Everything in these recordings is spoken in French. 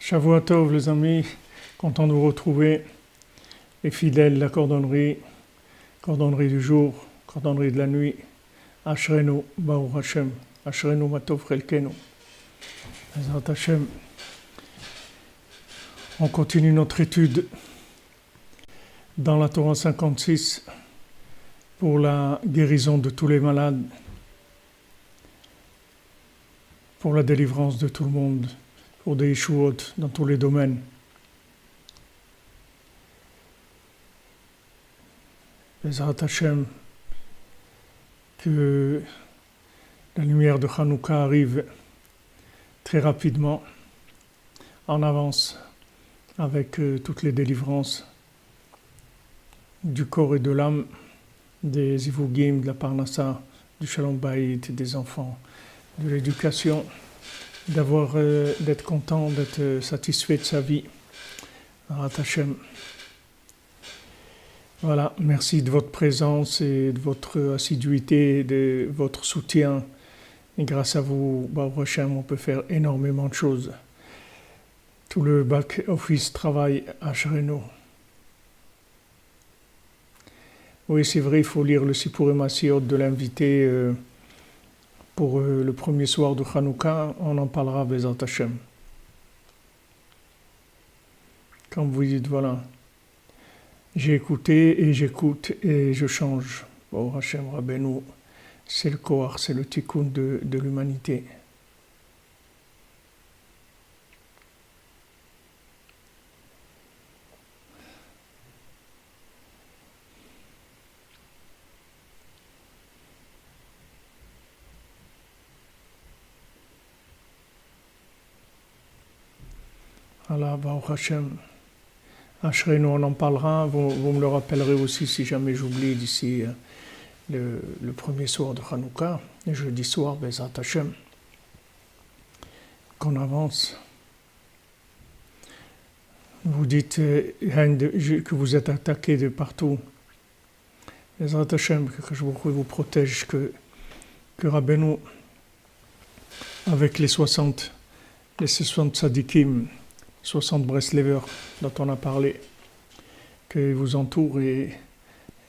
Shavua Tov, les amis, content de vous retrouver, les fidèles de la cordonnerie du jour, cordonnerie de la nuit. Ashrenu, Baruch Hashem, Ashrenu Matov Chelkenu. Bezrat Hashem. On continue notre étude dans la Torah 56 pour la guérison de tous les malades, pour la délivrance de tout le monde, pour des Yeshuot dans tous les domaines. Bezrat Hashem, que la lumière de Hanouka arrive très rapidement, en avance, avec toutes les délivrances du corps et de l'âme, des Zivugim, de la Parnassa, du Shalom Bayit, des enfants, de l'éducation, d'être content, d'être satisfait de sa vie. Bezrat Hashem. Voilà, merci de votre présence et de votre assiduité, de votre soutien. Et grâce à vous, Baruch Hashem, on peut faire énormément de choses. Tout le back-office travaille à Shreno. Oui, c'est vrai, il faut lire le Sipurim Asiot de l'invité pour le premier soir de Hanouka. On en parlera, Bezrat Hashem. Comme vous dites, voilà. J'ai écouté et j'écoute et je change. Bon, Hashem Rabbeinu, c'est le Koach, c'est le tikkun de l'humanité. Voilà, Baruch Hashem. Ashrenu, on en parlera, vous me le rappellerez aussi si jamais j'oublie d'ici le premier soir de Hanouka, le jeudi soir, Bezrat Hashem, qu'on avance. Vous dites que vous êtes attaqué de partout. Bezrat Hashem, que je vous protège, que Rabbeinu, avec les 60 tzadikim, 60 Breslevers dont on a parlé, qu'ils vous entourent et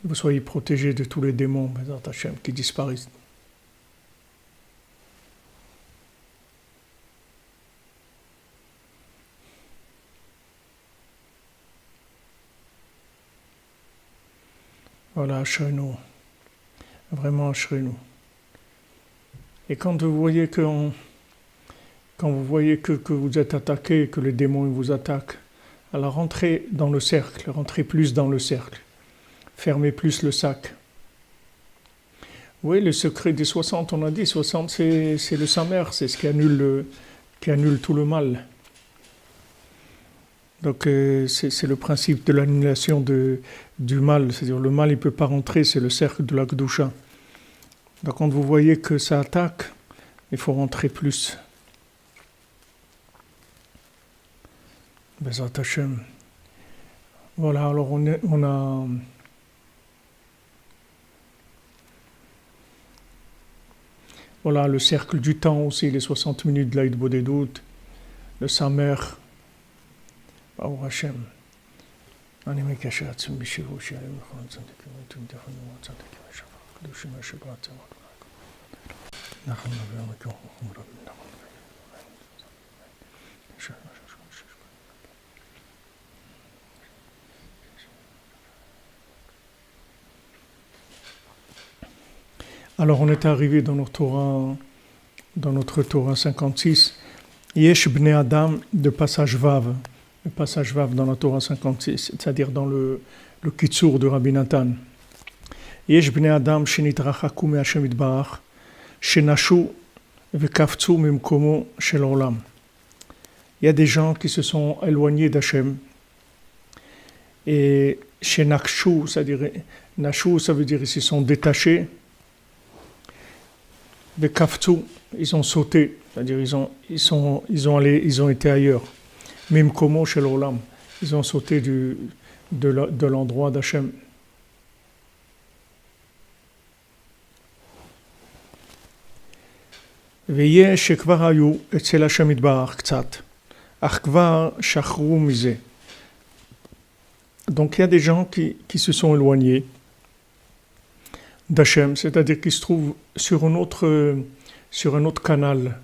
vous soyez protégés de tous les démons, Bezrat Hashem, qui disparaissent. Voilà, Ashrenu, vraiment Ashrenu. Et quand vous voyez que vous êtes attaqué, que les démons vous attaquent, alors rentrez dans le cercle, rentrez plus dans le cercle, fermez plus le sac. Oui, le secret des 60, on a dit, 60 c'est le Samer, c'est ce qui annule tout le mal. Donc c'est le principe de l'annulation du mal, c'est-à-dire le mal il ne peut pas rentrer, c'est le cercle de la Kedusha. Donc quand vous voyez que ça attaque, il faut rentrer plus. Bezrat Hashem. Voilà, alors on a voilà le cercle du temps aussi, les 60 minutes de l'Aïd Bodedut, le Samer, Baruch Hashem. Alors on est arrivé dans notre Torah 56, Yesh Bnei Adam, de passage Vav, le passage Vav dans la Torah 56, c'est-à-dire dans le Kitsur de Rabbi Nathan. Yesh Bnei Adam shenitrachaku me'Hashem Yitbarach, shenashu vekafzu mimkomo shel olam. Il y a des gens qui se sont éloignés d'Hashem, et shenakshu, c'est-à-dire nashu, ça veut dire ils se sont détachés. De Kaftu, ils ont sauté, c'est-à-dire ils ont été ailleurs. Même Komo chez l'Olam, ils ont sauté de l'endroit d'Hachem. Veillez shekvar hayu etzel Hashem yitbarach ktsat. Arkvar shachru mise. Donc il y a des gens qui se sont éloignés d'Hachem, c'est-à-dire qu'ils se trouvent sur un autre canal,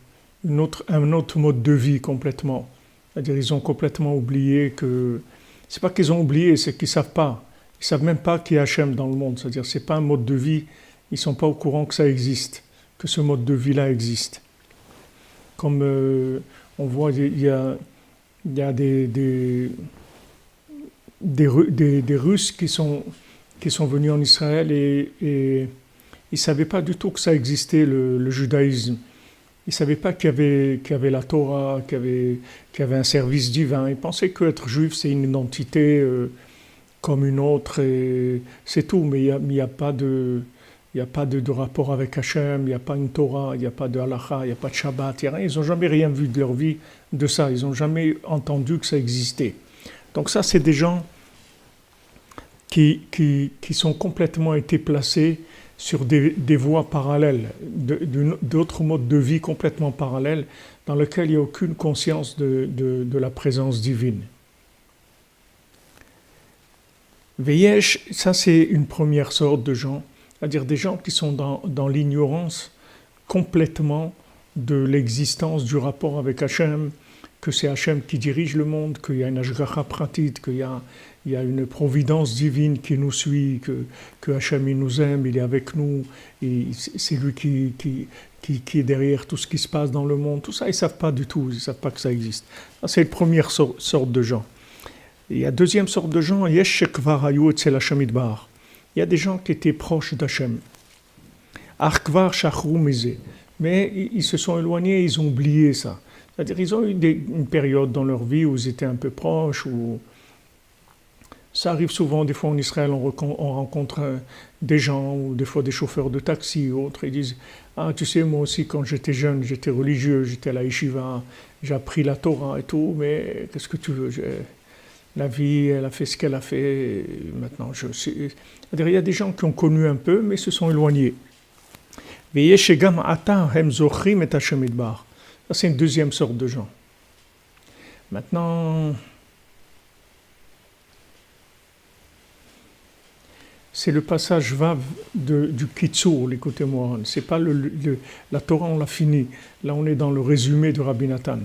un autre mode de vie complètement. C'est-à-dire qu'ils ont complètement oublié que... C'est pas qu'ils ont oublié, c'est qu'ils savent pas. Ils savent même pas qu'il y a Hachem dans le monde. C'est-à-dire c'est pas un mode de vie, ils sont pas au courant que ça existe, que ce mode de vie-là existe. Comme on voit, il y a des Russes qui sont venus en Israël et ils ne savaient pas du tout que ça existait, le judaïsme. Ils ne savaient pas qu'il y avait la Torah, qu'il y avait un service divin. Ils pensaient qu'être juif, c'est une identité comme une autre, et c'est tout. Mais il n'y a pas de rapport avec Hachem, il n'y a pas une Torah, il n'y a pas de halakha, il n'y a pas de Shabbat, il y a rien. Ils n'ont jamais rien vu de leur vie de ça. Ils n'ont jamais entendu que ça existait. Donc ça, c'est des gens qui sont complètement été placés sur des voies parallèles, d'autres modes de vie complètement parallèles, dans lesquels il n'y a aucune conscience de la présence divine. Veyesh, ça c'est une première sorte de gens, c'est-à-dire des gens qui sont dans l'ignorance complètement de l'existence du rapport avec Hachem, que c'est Hachem qui dirige le monde, qu'il y a une Ashgacha pratit, qu'il y a une providence divine qui nous suit, que Hachem il nous aime, il est avec nous, et c'est lui qui est derrière tout ce qui se passe dans le monde. Tout ça, ils ne savent pas du tout, ils ne savent pas que ça existe. Ça, c'est la première sorte de gens. Et il y a la deuxième sorte de gens, Yesh shekvar hayu etzel Hachem idbar. Il y a des gens qui étaient proches d'Hachem. Arkvar shachru mise. Mais ils se sont éloignés, ils ont oublié ça. C'est-à-dire ils ont eu une période dans leur vie où ils étaient un peu proches, où ça arrive souvent, des fois en Israël, on rencontre des gens, ou des fois des chauffeurs de taxi, ou autres, ils disent « Ah, tu sais, moi aussi, quand j'étais jeune, j'étais religieux, j'étais à la yeshiva, j'ai appris la Torah et tout, mais qu'est-ce que tu veux, la vie, elle a fait ce qu'elle a fait, et maintenant je sais... » C'est-à-dire, il y a des gens qui ont connu un peu, mais se sont éloignés. Ça, c'est une deuxième sorte de gens. Maintenant, c'est le passage Vav du Kitsur, écoutez-moi. C'est pas la Torah, on l'a fini. Là, on est dans le résumé de Rabbi Nathan.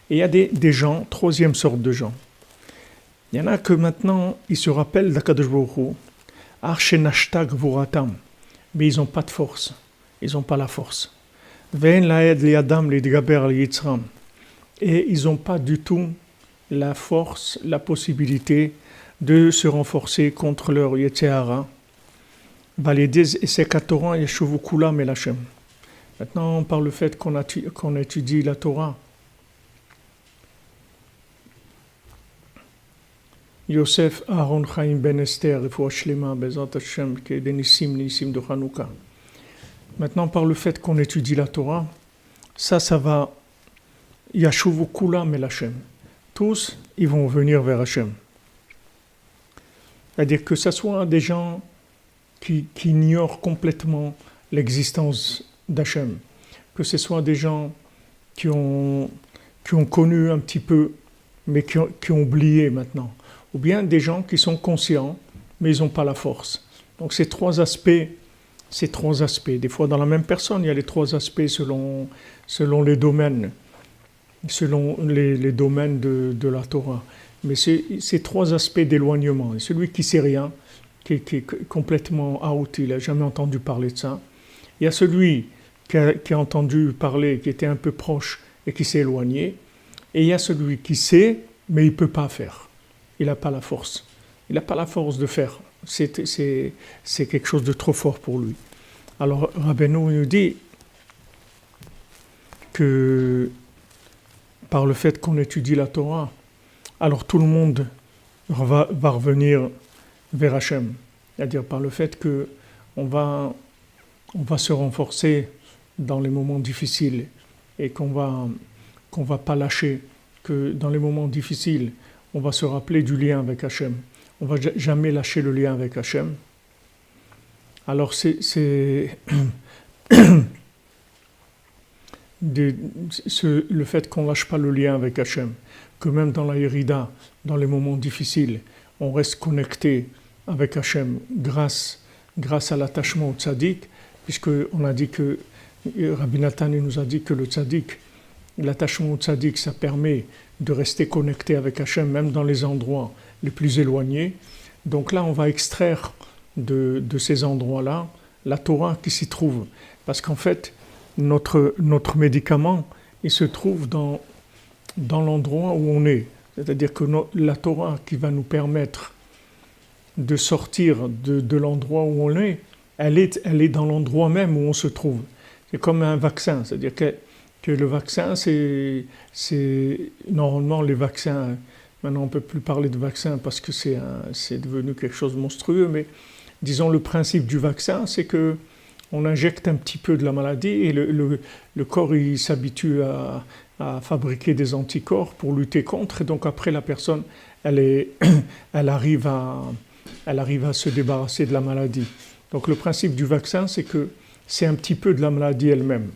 Et il y a des gens, troisième sorte de gens. Il y en a que maintenant, ils se rappellent d'Akadosh Baruch Hu, Archenashtag Vuratam, mais ils n'ont pas de force. Ils n'ont pas la force. Et ils n'ont pas du tout la force, la possibilité de se renforcer contre leur Yetzirah. Maintenant, par le fait qu'on étudie la Torah, Yosef Aaron Chaim Ben Esther, Shlema, Bezat Hashem, qui est des Nissim de Hanouka. Maintenant, par le fait qu'on étudie la Torah, ça va, Yashuvu Kulam El Hashem. Tous, ils vont venir vers Hashem. C'est-à-dire que ce soit des gens qui ignorent complètement l'existence d'Hachem, que ce soit des gens qui ont connu un petit peu, mais qui ont oublié maintenant, ou bien des gens qui sont conscients, mais ils n'ont pas la force. Donc ces trois aspects, des fois dans la même personne, il y a les trois aspects selon les domaines, selon les domaines de la Torah. Mais c'est trois aspects d'éloignement. Et celui qui ne sait rien, qui est complètement out, il n'a jamais entendu parler de ça. Il y a celui qui a entendu parler, qui était un peu proche et qui s'est éloigné. Et il y a celui qui sait, mais il ne peut pas faire. Il n'a pas la force. Il n'a pas la force de faire. C'est quelque chose de trop fort pour lui. Alors Rabbeinu nous dit que par le fait qu'on étudie la Torah, alors tout le monde va revenir vers Hachem. C'est-à-dire par le fait qu'on va se renforcer dans les moments difficiles et qu'on va pas lâcher, que dans les moments difficiles, on va se rappeler du lien avec Hachem. On va jamais lâcher le lien avec Hachem. Alors le fait qu'on ne lâche pas le lien avec Hachem, que même dans la Yerida, dans les moments difficiles, on reste connecté avec Hachem grâce à l'attachement au tzaddik, puisqu'on a dit que, Rabbi Nathan nous a dit que le tzaddik, l'attachement au tzaddik, ça permet de rester connecté avec Hachem, même dans les endroits les plus éloignés. Donc là, on va extraire de ces endroits-là la Torah qui s'y trouve. Parce qu'en fait, notre médicament, il se trouve dans l'endroit où on est. C'est-à-dire que la Torah qui va nous permettre de sortir de l'endroit où on est, elle est dans l'endroit même où on se trouve. C'est comme un vaccin. C'est-à-dire que le vaccin, c'est normalement les vaccins. Maintenant, on ne peut plus parler de vaccin parce que c'est devenu quelque chose de monstrueux, mais disons le principe du vaccin, c'est que on injecte un petit peu de la maladie et le corps il s'habitue à fabriquer des anticorps pour lutter contre, et donc après la personne, elle arrive à se débarrasser de la maladie. Donc le principe du vaccin, c'est que c'est un petit peu de la maladie elle-même.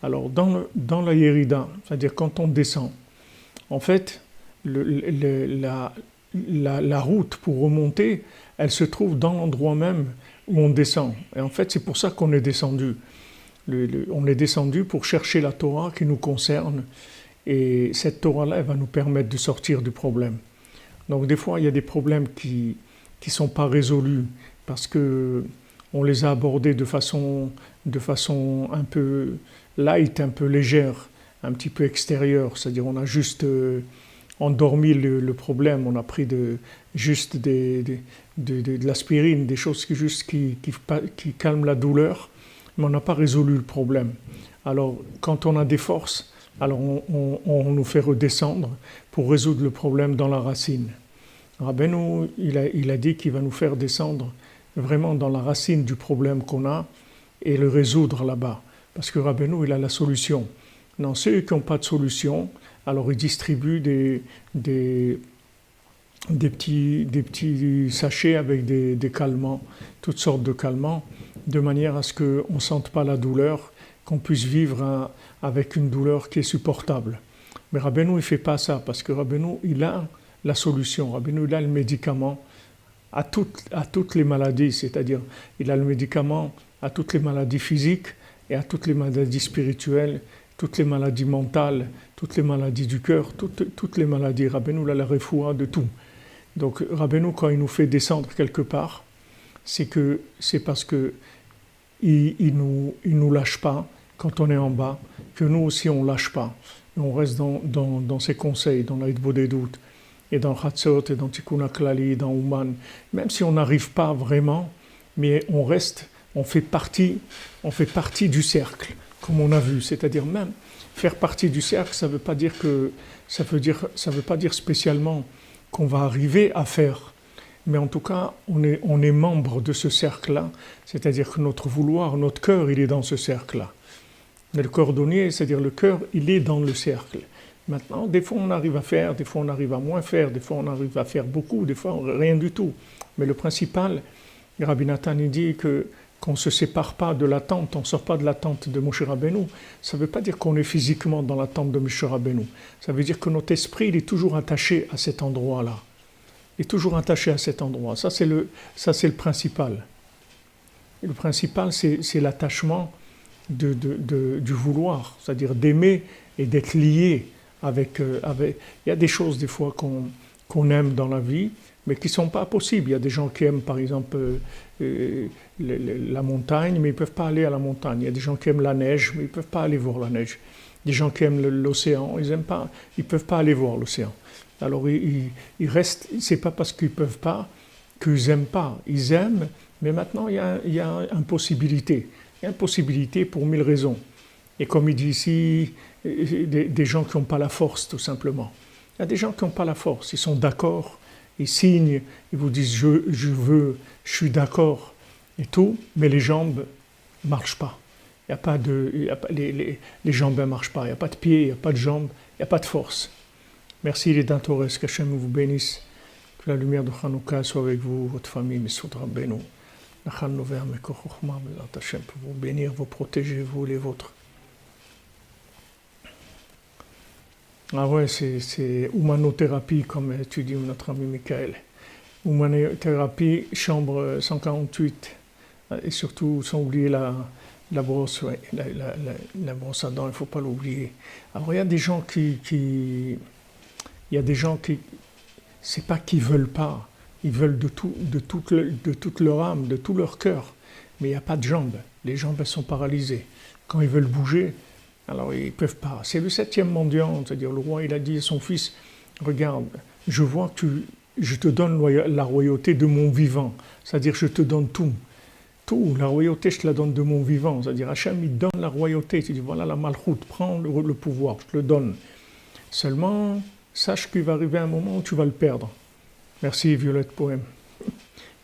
Alors dans la Yerida, c'est-à-dire quand on descend, en fait, la route pour remonter, elle se trouve dans l'endroit même où on descend. Et en fait, c'est pour ça qu'on est descendu. On est descendu pour chercher la Torah qui nous concerne. Et cette Torah-là, elle va nous permettre de sortir du problème. Donc des fois, il y a des problèmes qui ne sont pas résolus parce qu'on les a abordés de façon un peu light, un peu légère, un petit peu extérieure. C'est-à-dire on a juste endormi le problème, on a pris juste de l'aspirine, des choses qui calment la douleur, mais on n'a pas résolu le problème. Alors quand on a des forces, alors on nous fait redescendre pour résoudre le problème dans la racine. Rabbeinu, il a dit qu'il va nous faire descendre vraiment dans la racine du problème qu'on a et le résoudre là-bas. Parce que Rabbeinu, il a la solution. Non, ceux qui n'ont pas de solution, alors il distribue des petits sachets avec des calmants, toutes sortes de calmants, de manière à ce qu'on ne sente pas la douleur, qu'on puisse vivre avec une douleur qui est supportable. Mais Rabbeinu, il ne fait pas ça, parce que Rabbeinu, il a la solution. Rabbeinu, il a le médicament à toutes les maladies, c'est-à-dire il a le médicament à toutes les maladies physiques et à toutes les maladies spirituelles, toutes les maladies mentales, toutes les maladies du cœur, toutes les maladies. Rabbeinu, il a la refoua de tout. Donc Rabbeinu, quand il nous fait descendre quelque part, c'est parce que il nous lâche pas quand on est en bas, que nous aussi on lâche pas. Et on reste dans ses conseils, dans l'Aïd-Bodedut, et dans Chatzot, et dans Tikkun HaKlali, dans Ouman. Même si on n'arrive pas vraiment, mais on reste, on fait partie du cercle, comme on a vu. C'est-à-dire même faire partie du cercle, ça veut pas dire spécialement qu'on va arriver à faire. Mais en tout cas, on est membre de ce cercle-là, c'est-à-dire que notre vouloir, notre cœur, il est dans ce cercle-là. Mais le cordonnier, c'est-à-dire le cœur, il est dans le cercle. Maintenant, des fois on arrive à faire, des fois on arrive à moins faire, des fois on arrive à faire beaucoup, des fois rien du tout. Mais le principal, Rabbi Nathan dit qu'on ne se sépare pas de la tente, on ne sort pas de la tente de Moshe Rabbeinu. Ça ne veut pas dire qu'on est physiquement dans la tente de Moshe Rabbeinu. Ça veut dire que notre esprit, il est toujours attaché à cet endroit-là. Il est toujours attaché à cet endroit. Ça, c'est le principal. Et le principal, c'est l'attachement du vouloir, c'est-à-dire d'aimer et d'être lié avec. Il y a des choses, des fois, qu'on aime dans la vie, mais qui ne sont pas possibles. Il y a des gens qui aiment, par exemple, la montagne, mais ils ne peuvent pas aller à la montagne. Il y a des gens qui aiment la neige, mais ils ne peuvent pas aller voir la neige. Des gens qui aiment l'océan, ils ne peuvent pas aller voir l'océan. Alors, ils restent, c'est pas parce qu'ils ne peuvent pas qu'ils n'aiment pas. Ils aiment, mais maintenant, il y a une possibilité. Il y a une possibilité pour 1000 raisons. Et comme il dit ici, des gens qui n'ont pas la force, tout simplement. Il y a des gens qui n'ont pas la force. Ils sont d'accord, ils signent, ils vous disent je veux, je suis d'accord et tout, mais les jambes ne marchent pas. Les jambes ne marchent pas. Il n'y a pas de pieds, il n'y a pas de jambes, il n'y a pas de force. Merci les Dantores, qu'Hachem vous bénisse. Que la lumière de Hanouka soit avec vous, votre famille, Messoud Rabbeinu. Nachal Nover Mekor Chochma, Bezat Hashem, pour vous bénir, vous protéger, vous les vôtres. Ah ouais, c'est humanothérapie, comme tu dis notre ami Michael. Humanothérapie, chambre 148. Et surtout, sans oublier la brosse, ouais, la brosse à dents, il ne faut pas l'oublier. Alors, il y a des gens il y a des gens qui, c'est pas qu'ils veulent pas, ils veulent de toute leur âme, de tout leur cœur, mais il n'y a pas de jambes. Les jambes, elles sont paralysées. Quand ils veulent bouger, alors ils ne peuvent pas. C'est le septième mendiant, c'est-à-dire le roi, il a dit à son fils, regarde, je vois que je te donne la royauté de mon vivant, c'est-à-dire je te donne tout. Tout, la royauté, je te la donne de mon vivant. C'est-à-dire, Hachem, il donne la royauté. Tu dis, voilà la malchoute, prends le pouvoir, je te le donne. Seulement, sache qu'il va arriver un moment où tu vas le perdre. Merci, Violette Poème.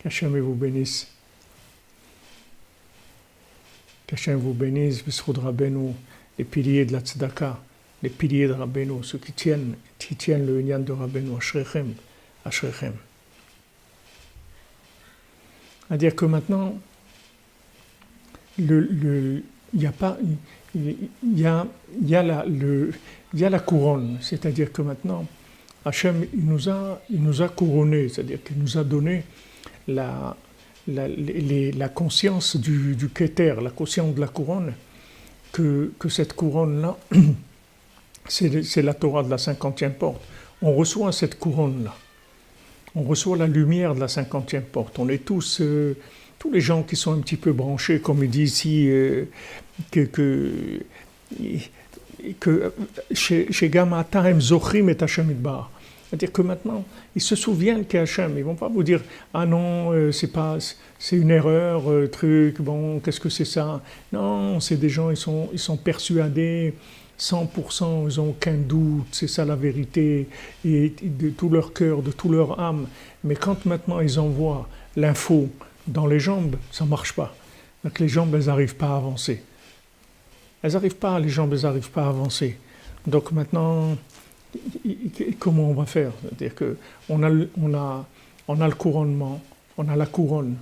Qu'Hachem vous bénisse. Qu'Hachem vous bénisse, Bisroud Rabbeinu, les piliers de la Tzedaka, les piliers de Rabbeinu, ceux qui tiennent le Inyan de Rabbeinu, Ashrechem, Ashrechem. C'est-à-dire que maintenant, il y a la couronne, c'est-à-dire que maintenant, Hachem, il nous a couronnés, c'est-à-dire qu'il nous a donné la conscience du Keter, la conscience de la couronne, que cette couronne-là, c'est la Torah de la 50e porte. On reçoit cette couronne-là. On reçoit la lumière de la 50e porte. On est tous les gens qui sont un petit peu branchés, comme il dit ici, que chez Gamata, Hem Zochrim et Hachem Idbar. C'est-à-dire que maintenant, ils se souviennent qu'il y a Hachem. Ils ne vont pas vous dire, ah non, c'est une erreur, truc, bon, qu'est-ce que c'est ça? Non, c'est des gens, ils sont persuadés, 100%, ils n'ont aucun doute, c'est ça la vérité, et de tout leur cœur, de toute leur âme. Mais quand maintenant ils envoient l'info dans les jambes, ça ne marche pas. Donc les jambes, elles n'arrivent pas à avancer. Les jambes, elles n'arrivent pas à avancer. Donc maintenant, comment on va faire? C'est-à-dire qu'on a le couronnement, on a la couronne,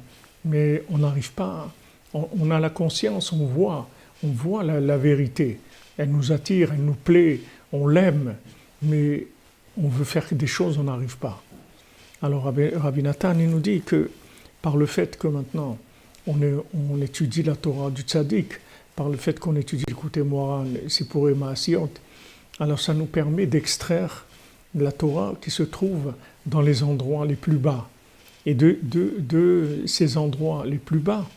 mais on n'arrive pas, on a la conscience, on voit la vérité. Elle nous attire, elle nous plaît, on l'aime, mais on veut faire des choses, on n'arrive pas. Alors Rabbi Nathan, il nous dit que par le fait que maintenant on étudie la Torah du Tzaddik, par le fait qu'on étudie le Likutei Moharan, Sipurei Maasiyot, alors ça nous permet d'extraire la Torah qui se trouve dans les endroits les plus bas. Et de ces endroits les plus bas,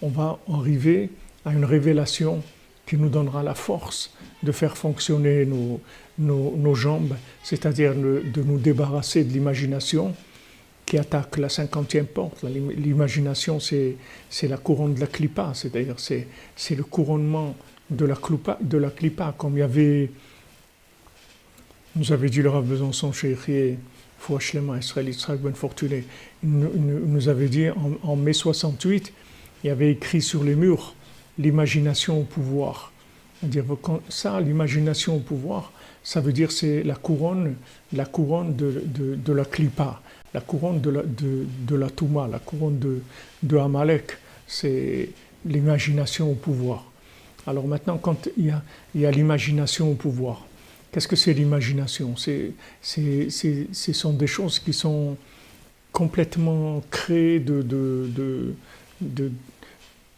on va arriver à une révélation qui nous donnera la force de faire fonctionner nos jambes, c'est-à-dire de nous débarrasser de l'imagination qui attaque la 50e porte. L'imagination, c'est la couronne de la clipa, c'est-à-dire c'est le couronnement de la clipa, comme il y avait, nous avait dit le Rav Besançon chez Echrié, Fouachlema, Israël Yitzhak Ben Fortuné, il nous avait dit en mai 68, il y avait écrit sur les murs l'imagination au pouvoir. C'est-à-dire ça, l'imagination au pouvoir, ça veut dire c'est la couronne de la clipa, la couronne de la Touma, la couronne de Amalek, c'est l'imagination au pouvoir. Alors maintenant, quand il y a l'imagination au pouvoir, qu'est-ce que c'est l'imagination? Ce sont des choses qui sont complètement créées de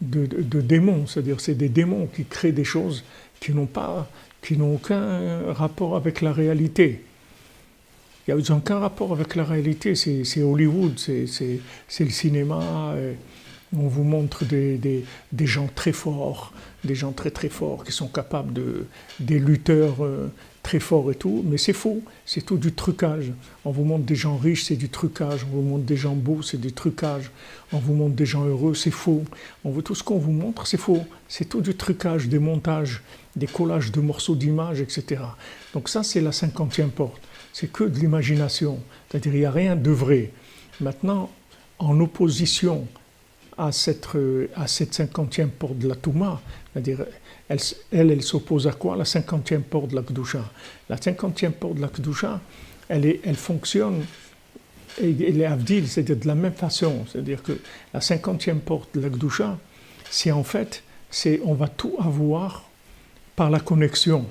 démons, c'est-à-dire c'est des démons qui créent des choses qui n'ont aucun rapport avec la réalité. Il n'y a aucun rapport avec la réalité, c'est Hollywood, c'est le cinéma, on vous montre des gens très forts, des gens très très forts qui sont capables des lutteurs très forts et tout, mais c'est faux, c'est tout du trucage. On vous montre des gens riches, c'est du trucage, on vous montre des gens beaux, c'est du trucage, on vous montre des gens heureux, c'est faux. Tout ce qu'on vous montre, c'est faux, c'est tout du trucage, des montages, des collages de morceaux d'images, etc. Donc ça, c'est la 50e porte, c'est que de l'imagination, c'est-à-dire il n'y a rien de vrai. Maintenant, en opposition à cette 50e porte de la Touma, c'est-à-dire elle s'oppose à quoi? La 50e porte de la Kedusha. La 50e porte de la Kedusha, elle fonctionne, et les Avdil, c'est-à-dire de la même façon, c'est-à-dire que la 50e porte de la Kedusha, c'est en fait, on va tout avoir par la connexion.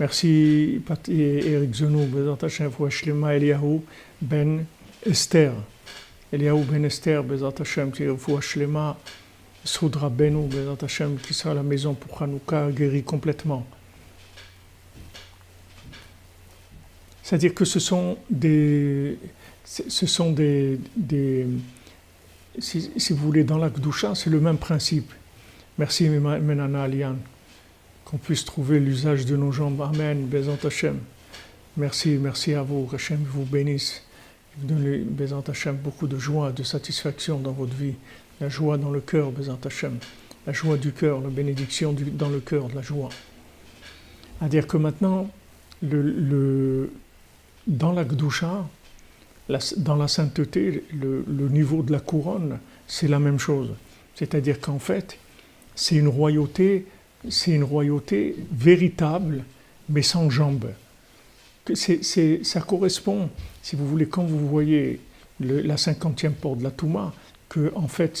Merci Eric Zenou, Bezat Hashem, Fouachlema Eliaou Ben Esther. Eliaou Ben Esther, Bezat Hashem, Fouachlema, Soudra Benou, Bezat Hashem, qui sera à la maison pour Hanouka, guéri complètement. C'est-à-dire que ce sont des si vous voulez, dans l'Akdoucha, c'est le même principe. Merci Menana Alian, qu'on puisse trouver l'usage de nos jambes. Amen, Bezat Hashem. Merci à vous, Hashem vous bénisse. Vous donnez, Bezat Hashem, beaucoup de joie, de satisfaction dans votre vie. La joie dans le cœur, Bezat Hashem. La joie du cœur, la bénédiction dans le cœur, de la joie. C'est-à-dire que maintenant, dans l'Akdoucha, dans la sainteté, le niveau de la couronne, c'est la même chose. C'est-à-dire qu'en fait, c'est une royauté véritable, mais sans jambes. Ça correspond, si vous voulez, quand vous voyez la 50e porte de la Touma, que en fait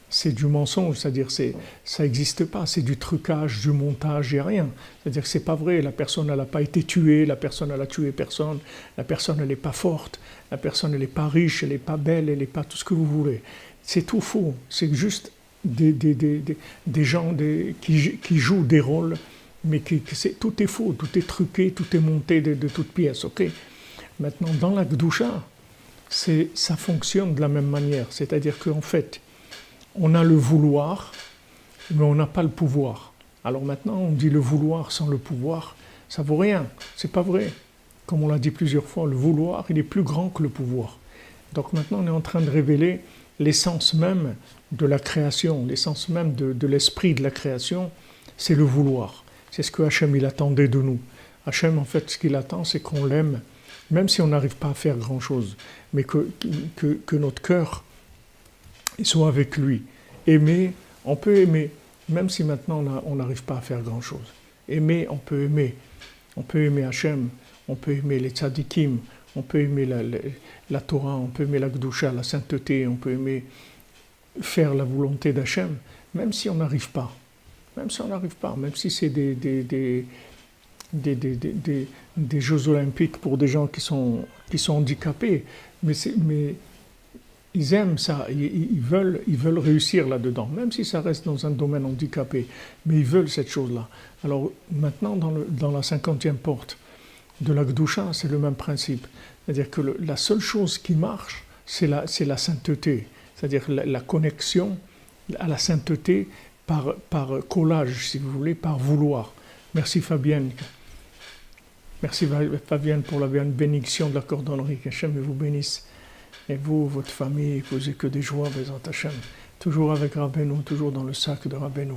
c'est du mensonge, c'est-à-dire ça n'existe pas, c'est du trucage, du montage, il n'y a rien. C'est-à-dire que c'est pas vrai, la personne elle n'a pas été tuée, la personne elle a tué personne, la personne elle n'est pas forte, la personne elle n'est pas riche, elle n'est pas belle, elle n'est pas tout ce que vous voulez. C'est tout faux, c'est juste des gens qui jouent des rôles, mais tout est faux, tout est truqué, tout est monté de toutes pièces, ok? Maintenant, dans la Gdoucha, ça fonctionne de la même manière, c'est-à-dire qu'en fait, on a le vouloir, mais on n'a pas le pouvoir. Alors maintenant, on dit le vouloir sans le pouvoir, ça vaut rien, c'est pas vrai. Comme on l'a dit plusieurs fois, le vouloir, il est plus grand que le pouvoir. Donc maintenant, on est en train de révéler l'essence même de la création, l'essence même de l'esprit de la création, c'est le vouloir. C'est ce que Hachem il attendait de nous. Hachem, en fait, ce qu'il attend, c'est qu'on l'aime, même si on n'arrive pas à faire grand-chose, mais que notre cœur soit avec lui. Aimer, on peut aimer, même si maintenant on n'arrive pas à faire grand-chose. Aimer, on peut aimer. On peut aimer Hachem, on peut aimer les tzadikim, on peut aimer la Torah, on peut aimer la Gdoucha, la sainteté, on peut aimer faire la volonté d'Hachem, même si on n'arrive pas. Même si on n'arrive pas, même si c'est des Jeux Olympiques pour des gens qui sont handicapés, mais ils aiment ça, ils veulent réussir là-dedans, même si ça reste dans un domaine handicapé, mais ils veulent cette chose-là. Alors maintenant, dans la 50e porte de la Gdoucha, c'est le même principe. C'est-à-dire que la seule chose qui marche, c'est la sainteté, c'est-à-dire la connexion à la sainteté par collage, si vous voulez, par vouloir. Merci Fabienne. Merci Fabienne pour la bénédiction de la cordonnerie. Qu'Hachem vous bénisse. Et vous, votre famille, vous n'ayez que des joies, Bezat Hashem. Toujours avec Rabbeinu, toujours dans le sac de Rabbeinu.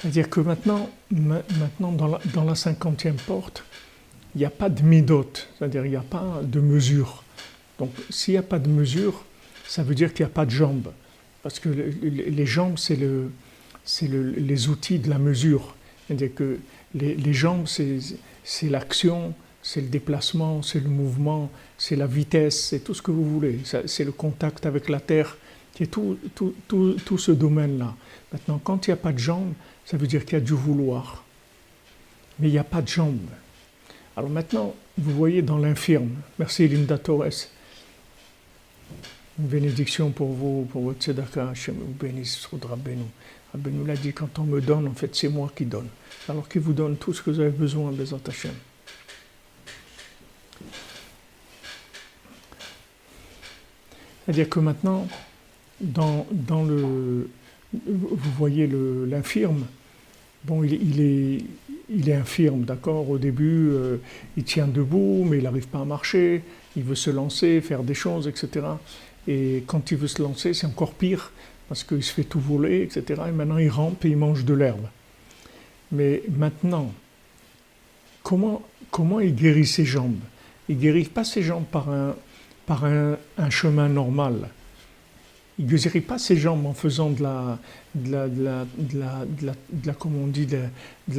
C'est-à-dire que maintenant dans la 50e porte, il n'y a pas de midot, c'est-à-dire il n'y a pas de mesure. Donc s'il n'y a pas de mesure, ça veut dire qu'il n'y a pas de jambes. Parce que les jambes, c'est les outils de la mesure. C'est-à-dire que les jambes, c'est l'action, c'est le déplacement, c'est le mouvement, c'est la vitesse, c'est tout ce que vous voulez. C'est le contact avec la terre, qui est tout ce domaine-là. Maintenant, quand il n'y a pas de jambes, ça veut dire qu'il y a du vouloir. Mais il n'y a pas de jambes. Alors maintenant, vous voyez dans l'infirme, merci Linda Torres, une bénédiction pour vous, pour votre tzedaka, Hachem vous bénisse, Rabbeinu. Rabbeinu l'a dit, quand on me donne, en fait, c'est moi qui donne. Alors qu'il vous donne tout ce que vous avez besoin, Bezat Hashem. C'est-à-dire que maintenant, vous voyez l'infirme, bon, il est infirme, d'accord, au début, il tient debout, mais il n'arrive pas à marcher, il veut se lancer, faire des choses, etc. Et quand il veut se lancer, c'est encore pire, parce qu'il se fait tout voler, etc. Et maintenant, il rampe et il mange de l'herbe. Mais maintenant, comment il guérit ses jambes? Il ne guérit pas ses jambes par un chemin normal. Il ne guérit pas ses jambes en faisant de la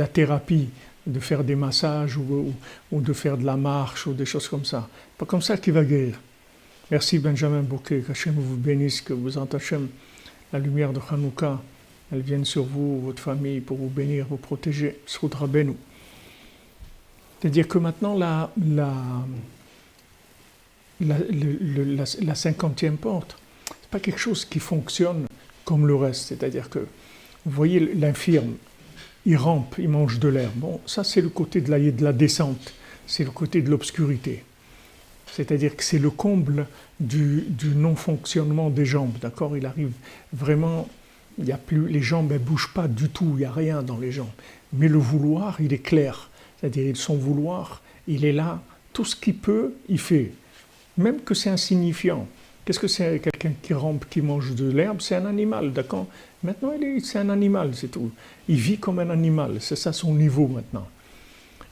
thérapie, de faire des massages ou de faire de la marche ou des choses comme ça. Pas comme ça qu'il va guérir. Merci Benjamin Bouquet, qu'Hachem vous bénisse, que vous entendez la lumière de Hanouka, elle vienne sur vous, votre famille, pour vous bénir, vous protéger. Soudra Benou. C'est-à-dire que maintenant, la 50e porte, c'est pas quelque chose qui fonctionne comme le reste. C'est-à-dire que, vous voyez, l'infirme, il rampe, il mange de l'herbe. Bon, ça, c'est le côté de la descente, c'est le côté de l'obscurité. C'est-à-dire que c'est le comble du non-fonctionnement des jambes, d'accord? Il arrive vraiment, il y a plus, les jambes ne bougent pas du tout, il n'y a rien dans les jambes. Mais le vouloir, il est clair. C'est-à-dire son vouloir, il est là, tout ce qu'il peut, il fait. Même que c'est insignifiant. Qu'est-ce que c'est quelqu'un qui rampe, qui mange de l'herbe? C'est un animal, d'accord? Maintenant, c'est un animal, c'est tout. Il vit comme un animal, c'est ça son niveau maintenant.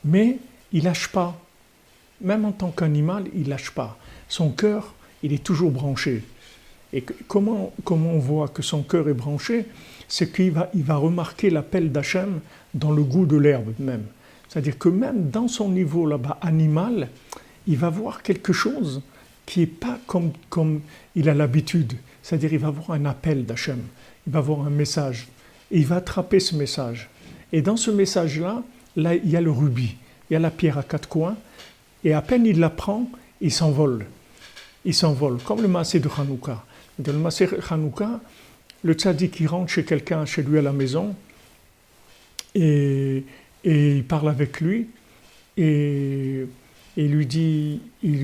Mais il ne lâche pas. Même en tant qu'animal, il ne lâche pas. Son cœur, il est toujours branché. Et comment on voit que son cœur est branché? C'est qu'il va remarquer l'appel d'Hachem dans le goût de l'herbe même. C'est-à-dire que même dans son niveau là-bas animal, il va voir quelque chose qui n'est pas comme il a l'habitude. C'est-à-dire il va voir un appel d'Hachem, il va voir un message, et il va attraper ce message. Et dans ce message-là, là, il y a le rubis, il y a la pierre à 4 coins, et à peine il la prend, il s'envole. Il s'envole, comme le massé de Hanouka. Dans le massé de Hanouka, le tzaddik qui rentre chez quelqu'un, chez lui à la maison, et il parle avec lui, et il lui dit, le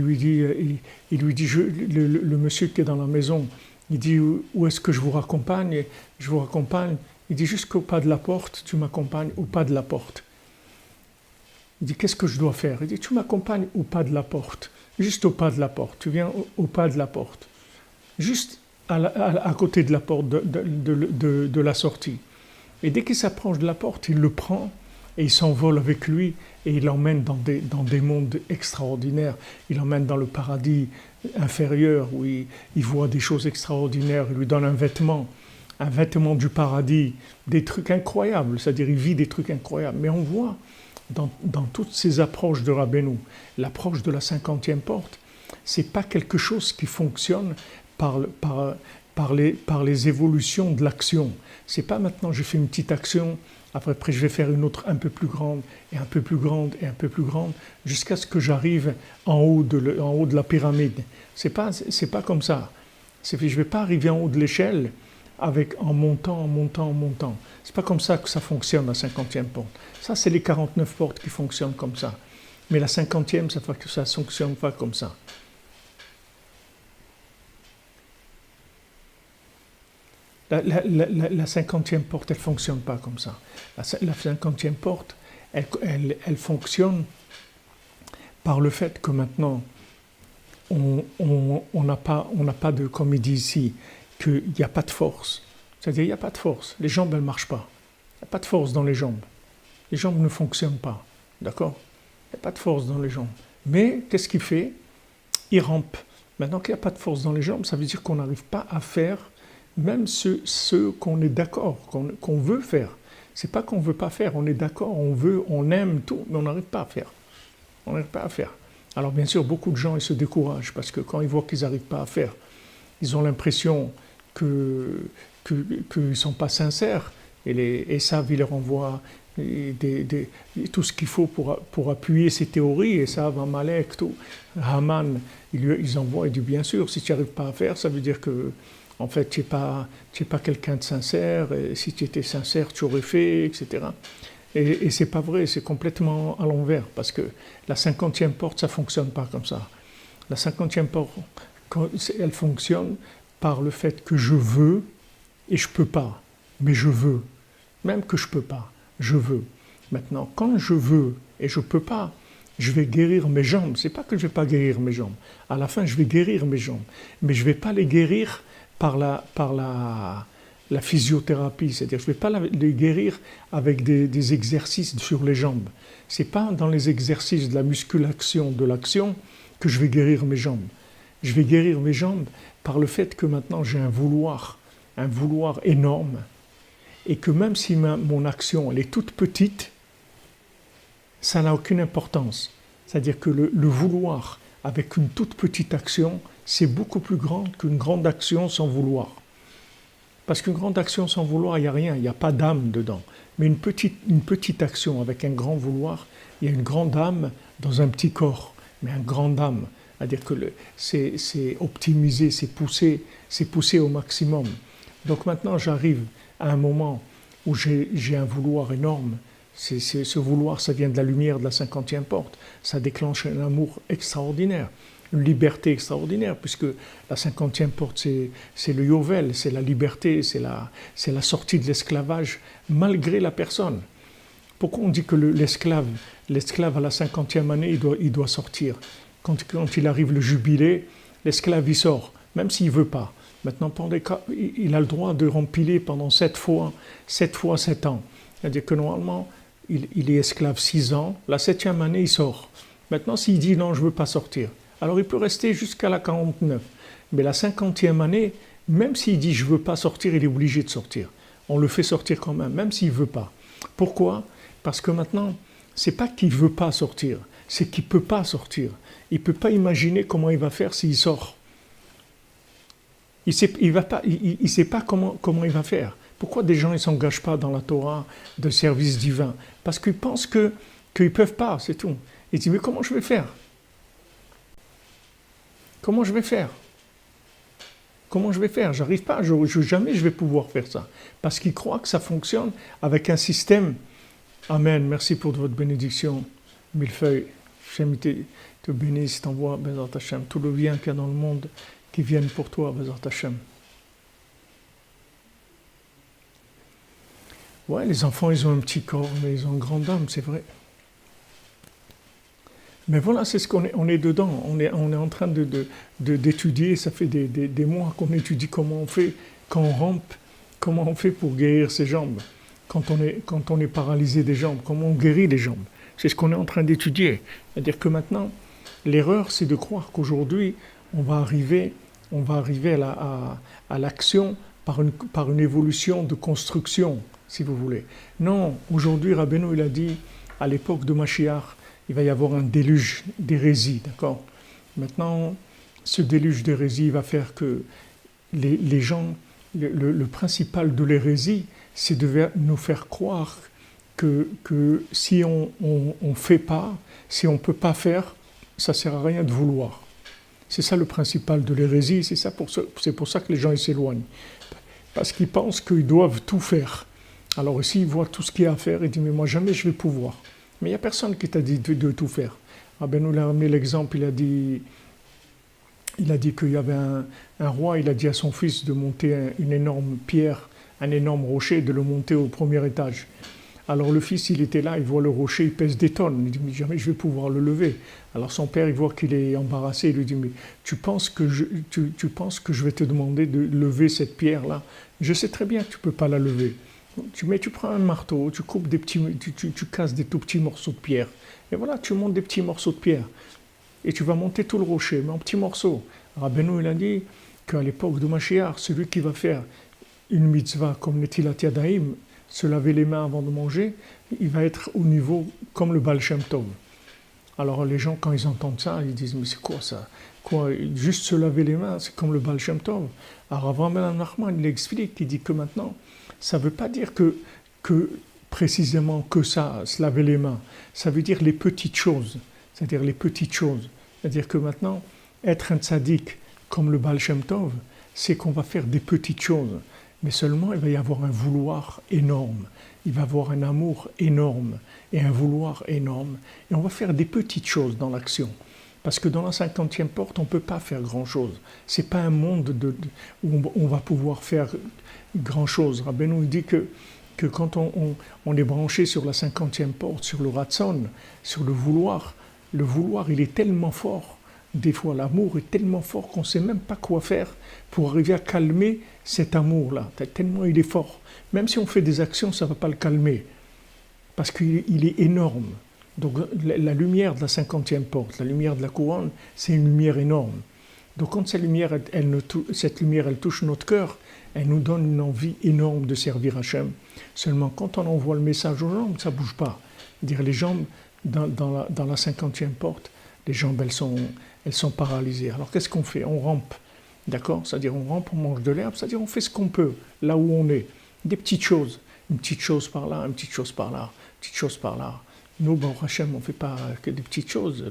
monsieur qui est dans la maison, il dit, où est-ce que je vous raccompagne? Je vous raccompagne. Il dit, jusqu'au pas de la porte, tu m'accompagnes au pas de la porte. Il dit, qu'est-ce que je dois faire? Il dit, tu m'accompagnes au pas de la porte, juste au pas de la porte. Tu viens au pas de la porte, juste à côté de la porte de la sortie. Et dès qu'il s'approche de la porte, il le prend et il s'envole avec lui et il l'emmène dans des mondes extraordinaires. Il l'emmène dans le paradis inférieur où il voit des choses extraordinaires. Il lui donne un vêtement du paradis, des trucs incroyables. C'est-à-dire il vit des trucs incroyables. Mais on voit dans toutes ces approches de Rabbeinu, l'approche de la 50e porte, c'est pas quelque chose qui fonctionne par les évolutions de l'action. C'est pas maintenant je fais une petite action, après je vais faire une autre un peu plus grande, et un peu plus grande, et un peu plus grande, jusqu'à ce que j'arrive en haut de la pyramide. C'est pas comme ça. Je vais pas arriver en haut de l'échelle en montant. C'est pas comme ça que ça fonctionne, la 50e porte. Ça, c'est les 49 portes qui fonctionnent comme ça. Mais la 50e, ça ne fonctionne pas comme ça. La 50e porte, elle ne fonctionne pas comme ça. La 50e porte, elle fonctionne par le fait que maintenant, on n'a pas de, comme il dit ici, qu'il n'y a pas de force. C'est-à-dire, il n'y a pas de force. Les jambes, elles ne marchent pas. Il n'y a pas de force dans les jambes. Les jambes ne fonctionnent pas. D'accord? Il n'y a pas de force dans les jambes. Mais, qu'est-ce qu'il fait? Il rampe. Maintenant qu'il n'y a pas de force dans les jambes, ça veut dire qu'on n'arrive pas à faire même ce qu'on est d'accord, qu'on veut faire. C'est pas qu'on veut pas faire, on est d'accord, on veut, on aime tout, mais on n'arrive pas à faire. On n'arrive pas à faire. Alors bien sûr, beaucoup de gens, ils se découragent parce que quand ils voient qu'ils n'arrivent pas à faire, ils ont l'impression qu'ils ne sont pas sincères. Et Esav, il leur envoie tout ce qu'il faut pour appuyer ses théories. Esav, Amalek, tout. Haman, ils envoient, il dit bien sûr, si tu n'arrives pas à faire, ça veut dire que en fait, tu n'es pas quelqu'un de sincère, et si tu étais sincère, tu aurais fait, etc. Et ce n'est pas vrai, c'est complètement à l'envers, parce que la 50e porte, ça ne fonctionne pas comme ça. La 50e porte, elle fonctionne par le fait que je veux, et je ne peux pas, mais je veux. Même que je ne peux pas, je veux. Maintenant, quand je veux et je ne peux pas, je vais guérir mes jambes. Ce n'est pas que je ne vais pas guérir mes jambes. À la fin, je vais guérir mes jambes. Mais je ne vais pas les guérir par la physiothérapie, c'est-à-dire je ne vais pas les guérir avec des exercices sur les jambes. Ce n'est pas dans les exercices de la musculation, de l'action, que je vais guérir mes jambes. Je vais guérir mes jambes par le fait que maintenant j'ai un vouloir énorme, et que même si mon action elle est toute petite, ça n'a aucune importance. C'est-à-dire que le vouloir avec une toute petite action, c'est beaucoup plus grand qu'une grande action sans vouloir. Parce qu'une grande action sans vouloir, il n'y a rien, il n'y a pas d'âme dedans. Mais une petite action avec un grand vouloir, il y a une grande âme dans un petit corps, mais un grand âme. C'est-à-dire que c'est optimisé, c'est poussé au maximum. Donc maintenant, j'arrive à un moment où j'ai un vouloir énorme. Ce vouloir, ça vient de la lumière de la 50e porte. Ça déclenche un amour extraordinaire, une liberté extraordinaire, puisque la 50e porte, c'est le Yovel, c'est la liberté, c'est la sortie de l'esclavage, malgré la personne. Pourquoi on dit que l'esclave à la 50e année, il doit sortir? Quand il arrive le jubilé, l'esclave, il sort, même s'il ne veut pas. Maintenant, il a le droit de rempiler pendant 7 fois 7 ans. C'est-à-dire que normalement, il est esclave 6 ans, la 7e année, il sort. Maintenant, s'il dit non, je ne veux pas sortir, alors il peut rester jusqu'à la 49. Mais la 50e année, même s'il dit je ne veux pas sortir, il est obligé de sortir. On le fait sortir quand même s'il ne veut pas. Pourquoi? Parce que maintenant, ce n'est pas qu'il ne veut pas sortir, c'est qu'il ne peut pas sortir. Il ne peut pas imaginer comment il va faire s'il sort. Il ne sait pas comment il va faire. Pourquoi des gens ne s'engagent pas dans la Torah de service divin? Parce qu'ils pensent qu'ils ne peuvent pas, c'est tout. Ils disent, mais comment je vais faire? Comment je vais faire? Comment je vais faire? J'arrive pas, jamais je vais pouvoir faire ça. Parce qu'ils croient que ça fonctionne avec un système. Amen, merci pour votre bénédiction. Millefeuille, Hachem te bénisse, t'envoie, Bezat Hachem, tout le bien qu'il y a dans le monde qui vienne pour toi, Bezat Hachem. Ouais, les enfants, ils ont un petit corps, mais ils ont une grande âme, c'est vrai. Mais voilà, c'est ce on est dedans. On est en train d'étudier. Ça fait des mois qu'on étudie comment on fait quand on rampe, comment on fait pour guérir ses jambes. Quand on est paralysé des jambes, comment on guérit les jambes. C'est ce qu'on est en train d'étudier. C'est-à-dire que maintenant, l'erreur, c'est de croire qu'aujourd'hui, on va arriver à l'action par une évolution de construction, si vous voulez. Non, aujourd'hui, Rabbeinu, il a dit, à l'époque de Mashiach, il va y avoir un déluge d'hérésie, d'accord? Maintenant, ce déluge d'hérésie va faire que les gens, le principal de l'hérésie, c'est de nous faire croire que si on fait pas, si on peut pas faire, ça sert à rien de vouloir. C'est ça le principal de l'hérésie, c'est pour ça que les gens ils s'éloignent. Parce qu'ils pensent qu'ils doivent tout faire. Alors ici, ils voient tout ce qu'il y a à faire, ils disent, mais moi jamais je vais pouvoir. Mais il n'y a personne qui t'a dit de tout faire. Rabbi nous a amené l'exemple, il a dit qu'il y avait un roi, il a dit à son fils de monter une énorme pierre, un énorme rocher, de le monter au premier étage. Alors le fils, il était là, il voit le rocher, il pèse des tonnes. Il dit, mais jamais je vais pouvoir le lever. Alors son père, il voit qu'il est embarrassé, il lui dit, mais tu penses que je vais te demander de lever cette pierre-là? Je sais très bien que tu ne peux pas la lever. Tu prends un marteau, tu coupes tu casses des tout petits morceaux de pierre. Et voilà, tu montes des petits morceaux de pierre. Et tu vas monter tout le rocher, mais en petits morceaux. Rabbeinu, il a dit qu'à l'époque de Mashiach, celui qui va faire une mitzvah comme Netilat Yadayim, se laver les mains avant de manger, il va être au niveau comme le Baal Shem Tov. Alors les gens, quand ils entendent ça, ils disent, mais c'est quoi ça? Quoi, juste se laver les mains, c'est comme le Baal Shem Tov. Alors Avraham Ben Nachman, il explique, il dit que maintenant, ça ne veut pas dire que précisément que ça, se laver les mains. Ça veut dire les petites choses. C'est-à-dire les petites choses. C'est-à-dire que maintenant, être un tzaddik comme le Baal Shem Tov, c'est qu'on va faire des petites choses. Mais seulement, il va y avoir un vouloir énorme. Il va y avoir un amour énorme et un vouloir énorme. Et on va faire des petites choses dans l'action. Parce que dans la 50e porte, on ne peut pas faire grand-chose. Ce n'est pas un monde où on va pouvoir faire grand-chose. Rabbeinu dit que quand on est branché sur la 50e porte, sur le ratson, sur le vouloir, il est tellement fort. Des fois, l'amour est tellement fort qu'on ne sait même pas quoi faire pour arriver à calmer cet amour-là. Tellement il est fort. Même si on fait des actions, ça ne va pas le calmer. Parce qu'il est énorme. Donc la lumière de la 50e porte, la lumière de la couronne, c'est une lumière énorme. Donc quand cette lumière, elle touche notre cœur, elle nous donne une envie énorme de servir Hachem. Seulement quand on envoie le message aux jambes, ça ne bouge pas. Dire les jambes, dans la 50e porte, les jambes, elles sont paralysées. Alors qu'est-ce qu'on fait? On rampe. D'accord? C'est-à-dire on rampe, on mange de l'herbe, c'est-à-dire on fait ce qu'on peut, là où on est. Des petites choses. Une petite chose par là, une petite chose par là, une petite chose par là. Nous, bon, Hachem, on ne fait pas que des petites choses.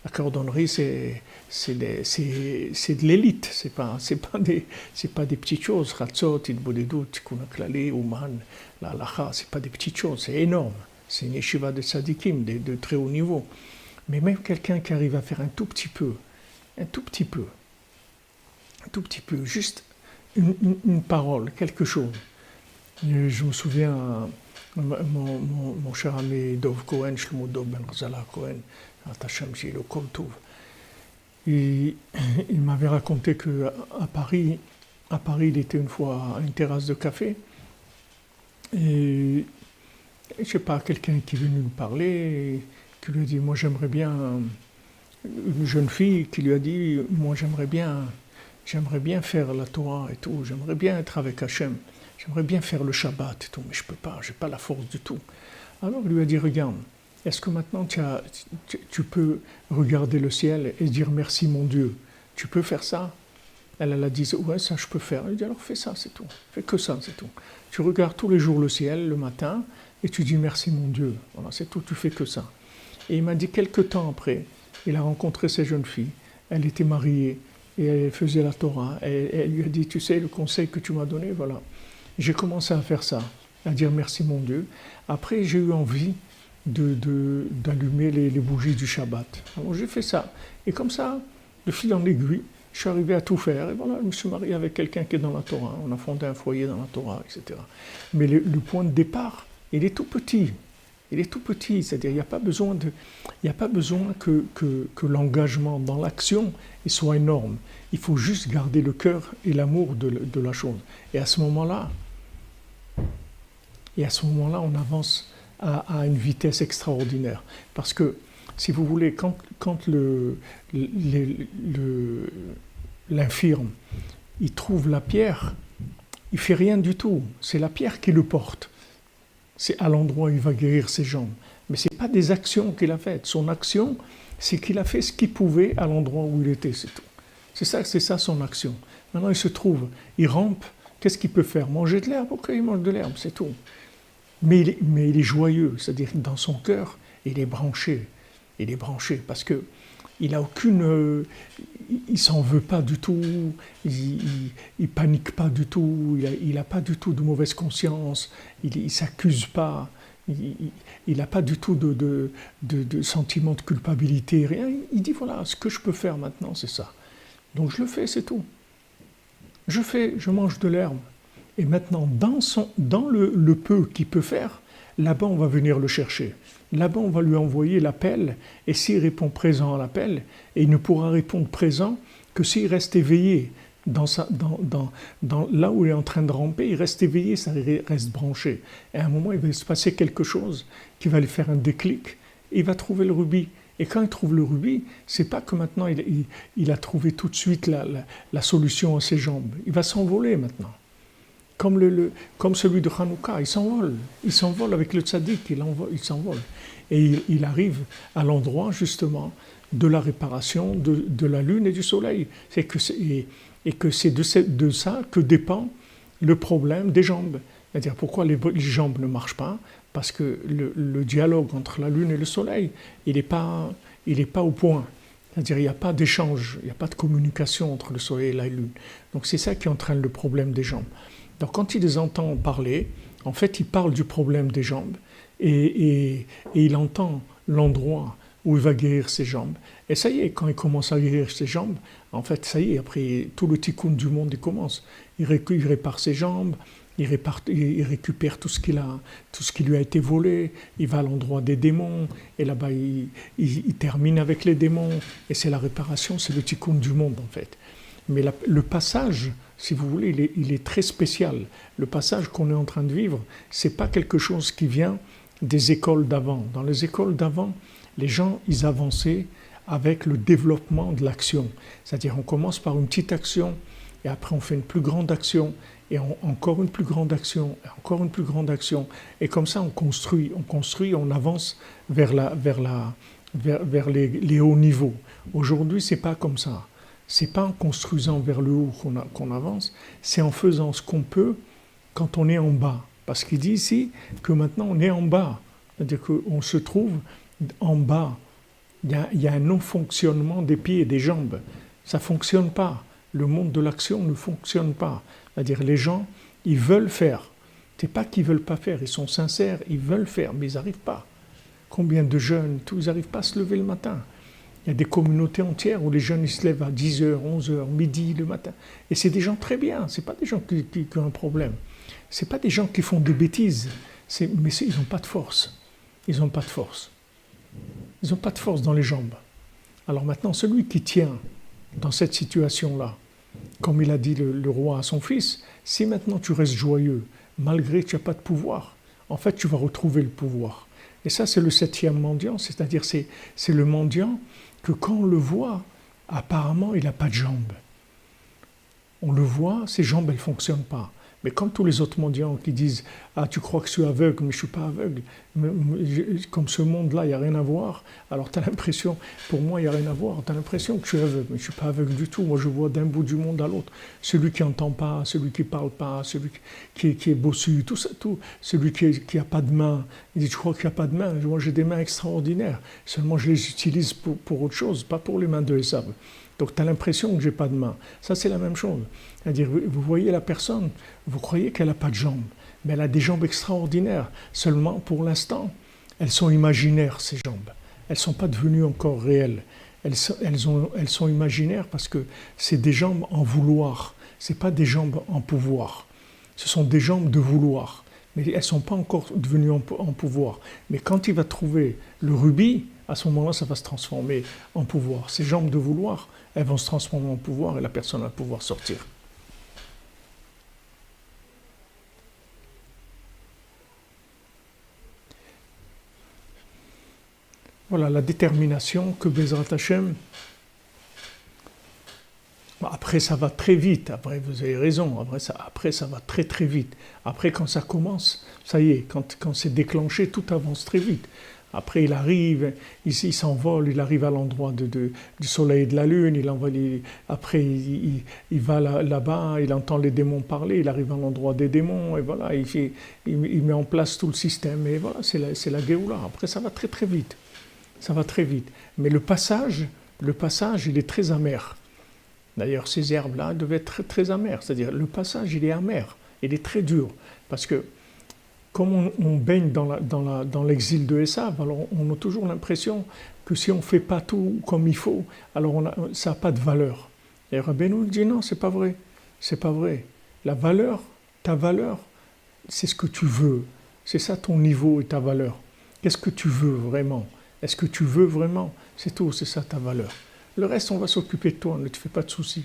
La cordonnerie, c'est de l'élite. C'est pas des petites choses. Ratzot, Idbodedut, Tikkun HaKlali, Ouman, la Halacha, c'est pas des petites choses. C'est énorme. C'est une yeshiva de tzadikim, de très haut niveau. Mais même quelqu'un qui arrive à faire un tout petit peu, juste une parole, quelque chose. Je me souviens, mon cher ami Dov Cohen, Shlomo Dov Ben Ghazala Cohen, Atachem Shilo Kol Tov, il m'avait raconté qu'à Paris, il était une fois à une terrasse de café, et je ne sais pas, quelqu'un qui est venu lui parler, qui lui a dit, moi j'aimerais bien, une jeune fille qui lui a dit, moi j'aimerais bien faire la Torah et tout, j'aimerais bien être avec Hachem, j'aimerais bien faire le Shabbat et tout, mais je peux pas, j'ai pas la force du tout. Alors il lui a dit, regarde, est-ce que maintenant tu peux regarder le ciel et dire merci mon Dieu? Tu peux faire ça? Elle a dit, ouais, ça je peux faire. Il dit, alors fais ça, c'est tout. Fais que ça, c'est tout. Tu regardes tous les jours le ciel, le matin, et tu dis merci mon Dieu. Voilà, c'est tout, tu fais que ça. Et il m'a dit, quelque temps après, il a rencontré cette jeune fille, elle était mariée, et elle faisait la Torah. Et elle lui a dit, tu sais, le conseil que tu m'as donné, voilà. J'ai commencé à faire ça, à dire merci mon Dieu. Après, j'ai eu envie d'allumer les bougies du Shabbat. Alors j'ai fait ça. Et comme ça, de fil en aiguille, je suis arrivé à tout faire. Et voilà, je me suis marié avec quelqu'un qui est dans la Torah. On a fondé un foyer dans la Torah, etc. Mais le point de départ, il est tout petit. Il est tout petit, c'est-à-dire il n'y a pas besoin que l'engagement dans l'action soit énorme. Il faut juste garder le cœur et l'amour de la chose. Et à ce moment-là, on avance à une vitesse extraordinaire. Parce que, si vous voulez, quand l'infirme, il trouve la pierre, il ne fait rien du tout. C'est la pierre qui le porte. C'est à l'endroit où il va guérir ses jambes. Mais ce n'est pas des actions qu'il a faites. Son action, c'est qu'il a fait ce qu'il pouvait à l'endroit où il était, c'est tout. C'est ça son action. Maintenant, il se trouve, il rampe, qu'est-ce qu'il peut faire? Manger de l'herbe? Ok, il mange de l'herbe, c'est tout. Mais il est joyeux, c'est-à-dire dans son cœur, il est branché. Il est branché parce que il a aucune, il s'en veut pas du tout, il panique pas du tout, il a pas du tout de mauvaise conscience, il s'accuse pas, il n'a pas du tout de sentiment de culpabilité, rien. Il dit voilà, ce que je peux faire maintenant, c'est ça. Donc je le fais, c'est tout. Je mange de l'herbe. Et maintenant, dans le peu qu'il peut faire, là-bas, on va venir le chercher. Là-bas, on va lui envoyer l'appel, et s'il répond présent à l'appel, et il ne pourra répondre présent que s'il reste éveillé. Là où il est en train de ramper, il reste éveillé, ça reste branché. Et à un moment, il va se passer quelque chose qui va lui faire un déclic, et il va trouver le rubis. Et quand il trouve le rubis, c'est pas que maintenant il a trouvé tout de suite la solution à ses jambes. Il va s'envoler maintenant. Comme celui de Hanouka, il s'envole avec le tzaddik, il s'envole. Et il arrive à l'endroit justement de la réparation de la lune et du soleil. Et que c'est de ça que dépend le problème des jambes. C'est-à-dire pourquoi les jambes ne marchent pas? Parce que le dialogue entre la lune et le soleil, il n'est pas au point. C'est-à-dire il n'y a pas d'échange, il n'y a pas de communication entre le soleil et la lune. Donc c'est ça qui entraîne le problème des jambes. Donc quand il les entend parler, en fait il parle du problème des jambes et il entend l'endroit où il va guérir ses jambes. Et ça y est, quand il commence à guérir ses jambes, en fait ça y est, après tout le tikkun du monde il commence. Il répare ses jambes, il récupère tout ce qui lui a été volé, il va à l'endroit des démons, et là-bas il termine avec les démons, et c'est la réparation, c'est le tikkun du monde en fait. Mais le passage, si vous voulez, il est très spécial. Le passage qu'on est en train de vivre, c'est pas quelque chose qui vient des écoles d'avant. Dans les écoles d'avant, les gens, ils avançaient avec le développement de l'action. C'est-à-dire, on commence par une petite action, et après on fait une plus grande action, et encore une plus grande action, et encore une plus grande action. Et comme ça, on construit, on avance vers les hauts niveaux. Aujourd'hui, c'est pas comme ça. C'est pas en construisant vers le haut qu'on avance, c'est en faisant ce qu'on peut quand on est en bas. Parce qu'il dit ici que maintenant on est en bas. C'est-à-dire qu'on se trouve en bas. Il y a un non-fonctionnement des pieds et des jambes. Ça ne fonctionne pas. Le monde de l'action ne fonctionne pas. C'est-à-dire les gens, ils veulent faire. C'est pas qu'ils ne veulent pas faire, ils sont sincères, ils veulent faire, mais ils n'arrivent pas. Combien de jeunes, ils n'arrivent pas à se lever le matin. Il y a des communautés entières où les jeunes ils se lèvent à 10h, 11h, midi le matin. Et c'est des gens très bien, ce n'est pas des gens qui ont un problème. Ce n'est pas des gens qui font des bêtises, mais ils n'ont pas de force. Ils n'ont pas de force. Ils n'ont pas de force dans les jambes. Alors maintenant, celui qui tient dans cette situation-là, comme il a dit le roi à son fils, si maintenant tu restes joyeux, malgré que tu n'as pas de pouvoir, en fait tu vas retrouver le pouvoir. Et ça c'est le 7e mendiant, c'est-à-dire c'est le mendiant que quand on le voit, apparemment il n'a pas de jambes. On le voit, ses jambes elles ne fonctionnent pas. Mais comme tous les autres mendiants qui disent « Ah, tu crois que je suis aveugle, mais je ne suis pas aveugle. Comme ce monde-là, il n'y a rien à voir. » Alors tu as l'impression, pour moi, il n'y a rien à voir. Tu as l'impression que je suis aveugle, mais je ne suis pas aveugle du tout. Moi, je vois d'un bout du monde à l'autre. Celui qui n'entend pas, celui qui ne parle pas, celui qui est bossu, tout ça, tout. Celui qui n'a pas de main. Il dit « Je crois qu'il n'y a pas de main. Moi, j'ai des mains extraordinaires. Seulement, je les utilise pour autre chose, pas pour les mains de Esav. » Donc tu as l'impression que je n'ai pas de main. Ça c'est la même chose. C'est-à-dire, vous voyez la personne, vous croyez qu'elle n'a pas de jambes, mais elle a des jambes extraordinaires. Seulement pour l'instant, elles sont imaginaires ces jambes. Elles ne sont pas devenues encore réelles. Elles sont imaginaires parce que c'est des jambes en vouloir. Ce n'est pas des jambes en pouvoir. Ce sont des jambes de vouloir. Mais elles ne sont pas encore devenues en pouvoir. Mais quand il va trouver le rubis, à ce moment-là, ça va se transformer en pouvoir. Ces jambes de vouloir, elles vont se transformer en pouvoir et la personne va pouvoir sortir. Voilà la détermination que Bezrat Hashem. Après, ça va très vite. Après, vous avez raison. Après, ça va très très vite. Après, quand ça commence, ça y est, quand c'est déclenché, tout avance très vite. Après, il arrive, il s'envole, il arrive à l'endroit du soleil et de la lune, après, il va là-bas, il entend les démons parler, il arrive à l'endroit des démons, et voilà, il met en place tout le système, et voilà, c'est la Géoula. Après, ça va très très vite. Ça va très vite. Mais le passage, il est très amer. D'ailleurs, ces herbes-là devaient être très, très amères. C'est-à-dire, le passage, il est amer, il est très dur, parce que comme on baigne dans l'exil de Esav, alors on a toujours l'impression que si on ne fait pas tout comme il faut, alors ça n'a pas de valeur. Et Rabbeinu dit non, c'est pas vrai. C'est pas vrai. La valeur, ta valeur, c'est ce que tu veux. C'est ça ton niveau et ta valeur. Qu'est-ce que tu veux vraiment? Est-ce que tu veux vraiment? C'est tout, c'est ça ta valeur. Le reste, on va s'occuper de toi, ne te fais pas de soucis.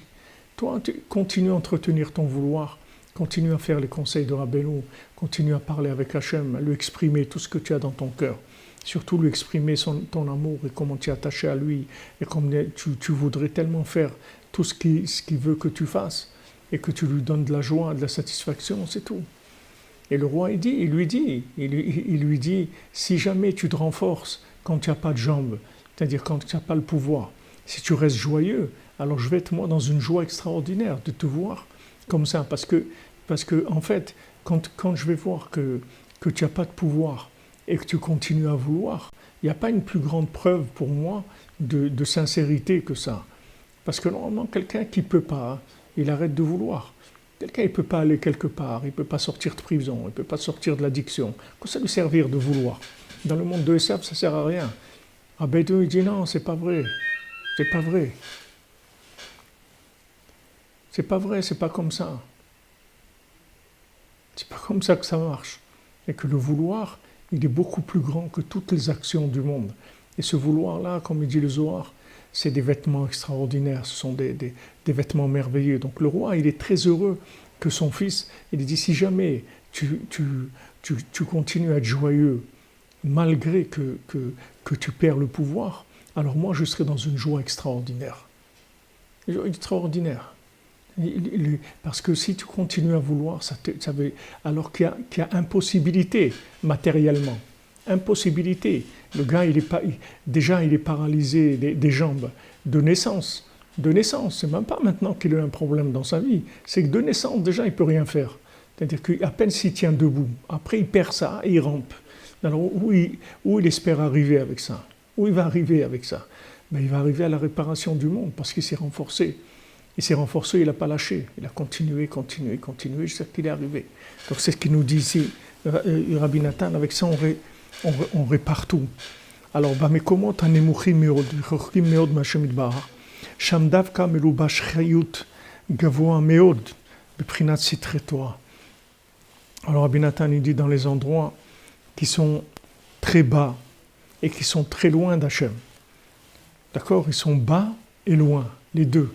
Toi, continue à entretenir ton vouloir. Continue à faire les conseils de Rabbeinu, continue à parler avec Hachem, à lui exprimer tout ce que tu as dans ton cœur. Surtout lui exprimer ton amour et comment tu es attaché à lui et comme tu voudrais tellement faire tout ce qu'il veut que tu fasses et que tu lui donnes de la joie, de la satisfaction, c'est tout. Et le roi, il lui dit, si jamais tu te renforces quand tu n'as pas de jambes, c'est-à-dire quand tu n'as pas le pouvoir, si tu restes joyeux, alors je vais être moi dans une joie extraordinaire de te voir comme ça, parce que en fait, quand je vais voir que tu n'as pas de pouvoir et que tu continues à vouloir, il n'y a pas une plus grande preuve pour moi de sincérité que ça. Parce que normalement, quelqu'un qui ne peut pas, il arrête de vouloir. Quelqu'un, il ne peut pas aller quelque part, il ne peut pas sortir de prison, il ne peut pas sortir de l'addiction. Quoi ça lui servir de vouloir? Dans le monde de Esav, ça ne sert à rien. Rabbeinu, il dit non, c'est pas vrai. C'est pas vrai. C'est pas vrai, c'est pas comme ça. C'est pas comme ça que ça marche. Et que le vouloir, il est beaucoup plus grand que toutes les actions du monde. Et ce vouloir-là, comme il dit le Zohar, c'est des vêtements extraordinaires, ce sont des vêtements merveilleux. Donc le roi, il est très heureux que son fils, il dit, si jamais tu continues à être joyeux, malgré que tu perds le pouvoir, alors moi je serai dans une joie extraordinaire. Une joie extraordinaire. Parce que si tu continues à vouloir, alors qu'il y a impossibilité matériellement. Impossibilité. Le gars, déjà il est paralysé des jambes de naissance. de naissance. C'est même pas maintenant qu'il a un problème dans sa vie. C'est que de naissance, déjà, il peut rien faire. C'est-à-dire qu'à peine s'il tient debout, après il perd ça et il rampe. Alors où il espère arriver avec ça? Où il va arriver avec ça? Ben, il va arriver à la réparation du monde parce qu'il s'est renforcé. Il s'est renforcé, il n'a pas lâché. Il a continué jusqu'à qu'il est arrivé. Donc c'est ce qu'il nous dit ici, Rabbi Nathan. Avec ça, on répare tout. Alors, במקומות הנמוכים מאוד, רחוקים מאוד מהשם יתברך, שם דווקא מלובש חיות גבוה מאוד, בבחינת סתרי תורה. Alors, Rabbi Nathan, il dit dans les endroits qui sont très bas et qui sont très loin d'Hachem. D'accord? Ils sont bas et loin, les deux.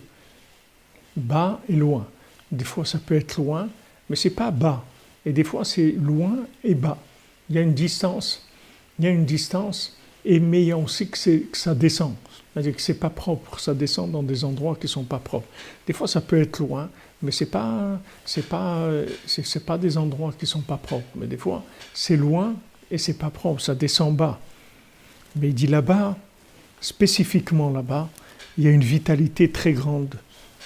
Bas et loin. Des fois, ça peut être loin, mais c'est pas bas. Et des fois, c'est loin et bas. Il y a une distance, mais il y a aussi que ça descend. C'est-à-dire que c'est pas propre, ça descend dans des endroits qui sont pas propres. Des fois, ça peut être loin, mais c'est pas des endroits qui sont pas propres. Mais des fois, c'est loin et c'est pas propre, ça descend bas. Mais il dit là-bas, spécifiquement là-bas, il y a une vitalité très grande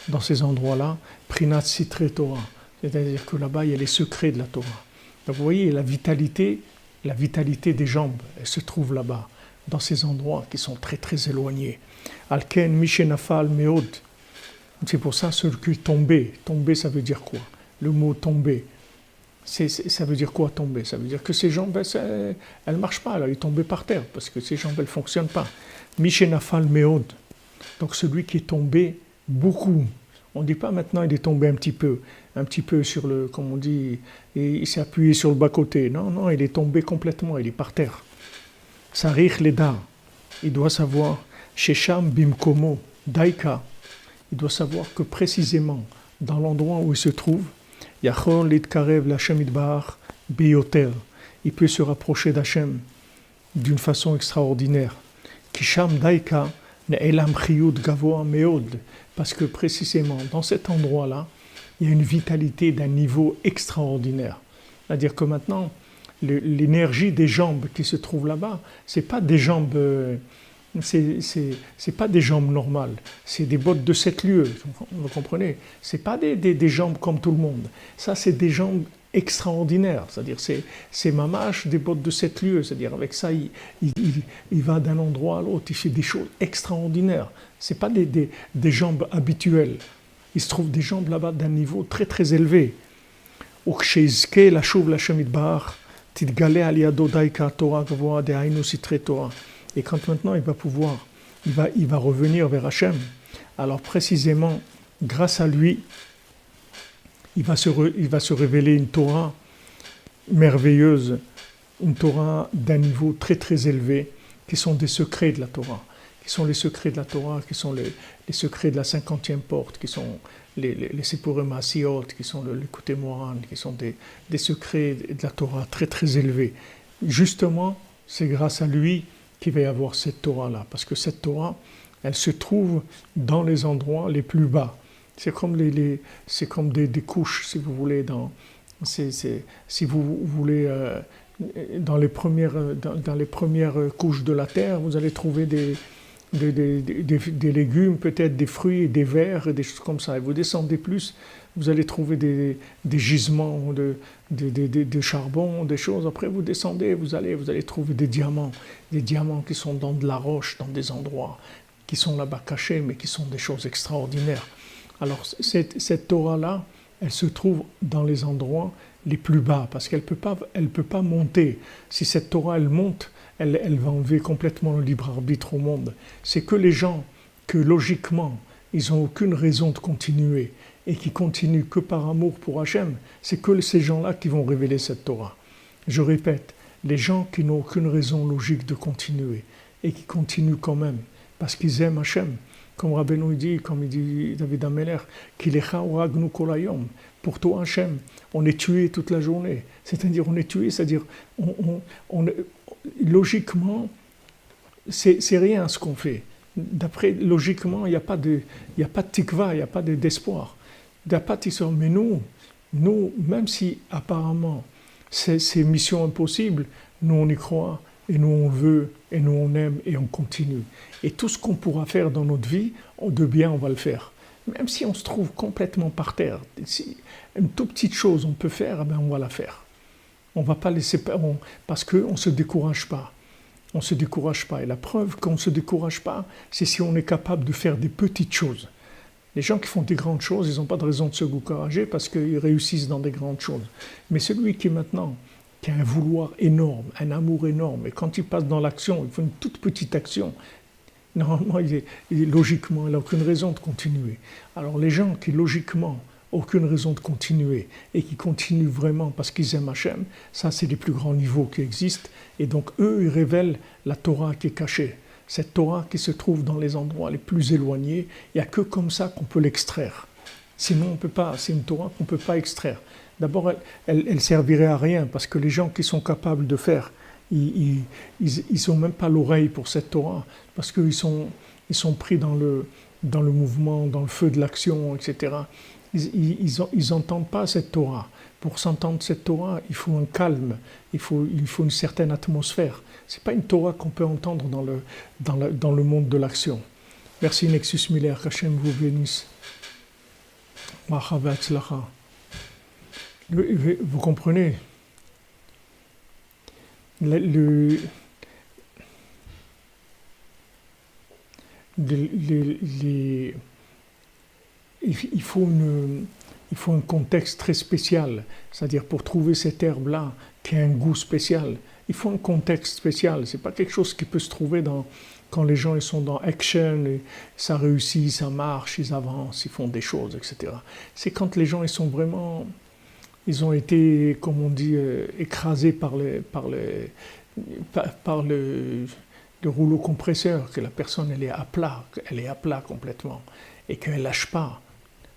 dans ces endroits-là, Prinat Sitre Torah. C'est-à-dire que là-bas, il y a les secrets de la Torah. Donc vous voyez, la vitalité des jambes, elle se trouve là-bas, dans ces endroits qui sont très très éloignés. Alken Mishenafal Meod. C'est pour ça, celui qui est tombé. Tomber, ça veut dire quoi? Le mot tomber. Ça veut dire quoi tomber? Ça veut dire que ses jambes, elles ne marchent pas, là, il est tombé par terre, parce que ses jambes, elles ne fonctionnent pas. Mishenafal Meod. Donc celui qui est tombé beaucoup. On ne dit pas maintenant il est tombé un petit peu sur le, comme on dit, et il s'est appuyé sur le bas-côté. Non, il est tombé complètement, il est par terre. Sarich Leda, il doit savoir, Shesham Bimkomo, Daika, il doit savoir que précisément dans l'endroit où il se trouve, Yachon Litkarev l'Hashem Idbar Beyoter, il peut se rapprocher d'Hachem d'une façon extraordinaire. Kisham Daika, Ne'elam Chiyud Gavoa Meod, parce que précisément dans cet endroit-là, il y a une vitalité d'un niveau extraordinaire. C'est-à-dire que maintenant, l'énergie des jambes qui se trouvent là-bas, c'est pas des jambes, c'est pas des jambes normales, c'est des bottes de 7 lieues, vous comprenez? C'est pas des jambes comme tout le monde. Ça, c'est des jambes extraordinaires, c'est-à-dire c'est mamache des bottes de 7 lieues, c'est-à-dire avec ça, il va d'un endroit à l'autre, il fait des choses extraordinaires. C'est pas des jambes habituelles. Il se trouve des jambes là-bas d'un niveau très très élevé. Et quand maintenant il va revenir vers Hachem, alors précisément, grâce à lui, il va se révéler une Torah merveilleuse, une Torah d'un niveau très très élevé, qui sont des secrets de la Torah, qui sont les secrets de la Torah, qui sont les secrets de la 50e porte, qui sont les Sipurim Asiot, qui sont le côté Moran, qui sont des secrets de la Torah très très élevés. Justement, c'est grâce à lui qu'il va y avoir cette Torah-là, parce que cette Torah, elle se trouve dans les endroits les plus bas. C'est comme c'est comme des couches, si vous voulez, si vous voulez, dans les premières couches de la terre, vous allez trouver des légumes, peut-être des fruits, des vers, et des choses comme ça. Et vous descendez plus, vous allez trouver des gisements de charbon, des choses. Après, vous descendez, vous allez trouver des diamants qui sont dans de la roche, dans des endroits qui sont là-bas cachés, mais qui sont des choses extraordinaires. Alors, cette Torah-là, elle se trouve dans les endroits les plus bas, parce qu'elle peut pas monter. Si cette Torah, elle monte, elle va enlever complètement le libre arbitre au monde. C'est que les gens, que logiquement, ils n'ont aucune raison de continuer, et qui continuent que par amour pour Hachem, c'est que ces gens-là qui vont révéler cette Torah. Je répète, les gens qui n'ont aucune raison logique de continuer, et qui continuent quand même, parce qu'ils aiment Hachem, comme Rabbeinu dit, comme il dit David Ameller, Kilecha uragnu kol hayom. Pour toi, Hachem, on est tué toute la journée. C'est-à-dire, on est tué, c'est-à-dire, logiquement, c'est rien ce qu'on fait. D'après, logiquement, il n'y a pas de tikva, il n'y a pas d'espoir. Il n'y a pas de tisson. Mais nous, même si apparemment c'est mission impossible, nous on y croit et nous on veut, et nous on aime, et on continue. Et tout ce qu'on pourra faire dans notre vie, de bien, on va le faire. Même si on se trouve complètement par terre, si une toute petite chose on peut faire, eh bien on va la faire. On ne va pas laisser, parce qu'on ne se décourage pas. On ne se décourage pas. Et la preuve qu'on ne se décourage pas, c'est si on est capable de faire des petites choses. Les gens qui font des grandes choses, ils n'ont pas de raison de se décourager parce qu'ils réussissent dans des grandes choses. Mais celui qui maintenant, qui a un vouloir énorme, un amour énorme, et quand il passe dans l'action, il fait une toute petite action, normalement, logiquement, il n'a aucune raison de continuer. Alors les gens qui, logiquement, n'ont aucune raison de continuer et qui continuent vraiment parce qu'ils aiment Hachem, ça, c'est les plus grands niveaux qui existent. Et donc, eux, ils révèlent la Torah qui est cachée. Cette Torah qui se trouve dans les endroits les plus éloignés, il n'y a que comme ça qu'on peut l'extraire. Sinon, on peut pas. C'est une Torah qu'on ne peut pas extraire. D'abord, elle servirait à rien parce que les gens qui sont capables de faire, ils n'ont même pas l'oreille pour cette Torah parce qu'ils sont pris dans le mouvement, dans le feu de l'action, etc. Ils n'entendent pas cette Torah. Pour s'entendre cette Torah, il faut un calme, il faut une certaine atmosphère. Ce n'est pas une Torah qu'on peut entendre dans le monde de l'action. Merci Nexus Miller, qu'Hachem vous bénisse. Vous comprenez, il faut un contexte très spécial, c'est-à-dire pour trouver cette herbe-là qui a un goût spécial, il faut un contexte spécial. C'est pas quelque chose qui peut se trouver quand les gens ils sont dans action, et ça réussit, ça marche, ils avancent, ils font des choses, etc. C'est quand les gens ils sont vraiment, ils ont été, comme on dit, écrasés par le rouleau compresseur, que la personne elle est à plat complètement et qu'elle lâche pas.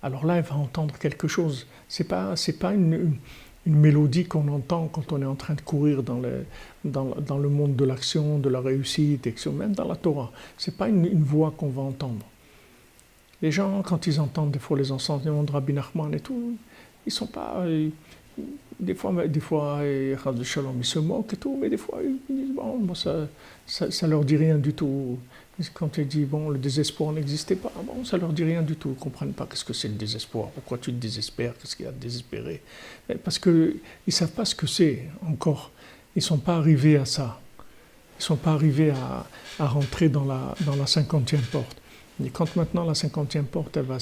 Alors là, elle va entendre quelque chose. C'est pas une mélodie qu'on entend quand on est en train de courir dans le monde de l'action, de la réussite, même dans la Torah. C'est pas une voix qu'on va entendre. Les gens, quand ils entendent des fois les enseignements de Rabbi Nachman et tout, ils sont pas... Des fois, Shalom, ils se moquent et tout, mais des fois, ils disent, bon, ça leur dit rien du tout. Quand ils disent, bon, le désespoir n'existait pas, bon, ça leur dit rien du tout. Ils ne comprennent pas qu'est-ce que c'est le désespoir, pourquoi tu te désespères, qu'est-ce qu'il y a de désespéré. Parce qu'ils ne savent pas ce que c'est encore. Ils ne sont pas arrivés à ça. Ils ne sont pas arrivés à rentrer dans la 50e porte. Et quand maintenant la 50e porte, elle va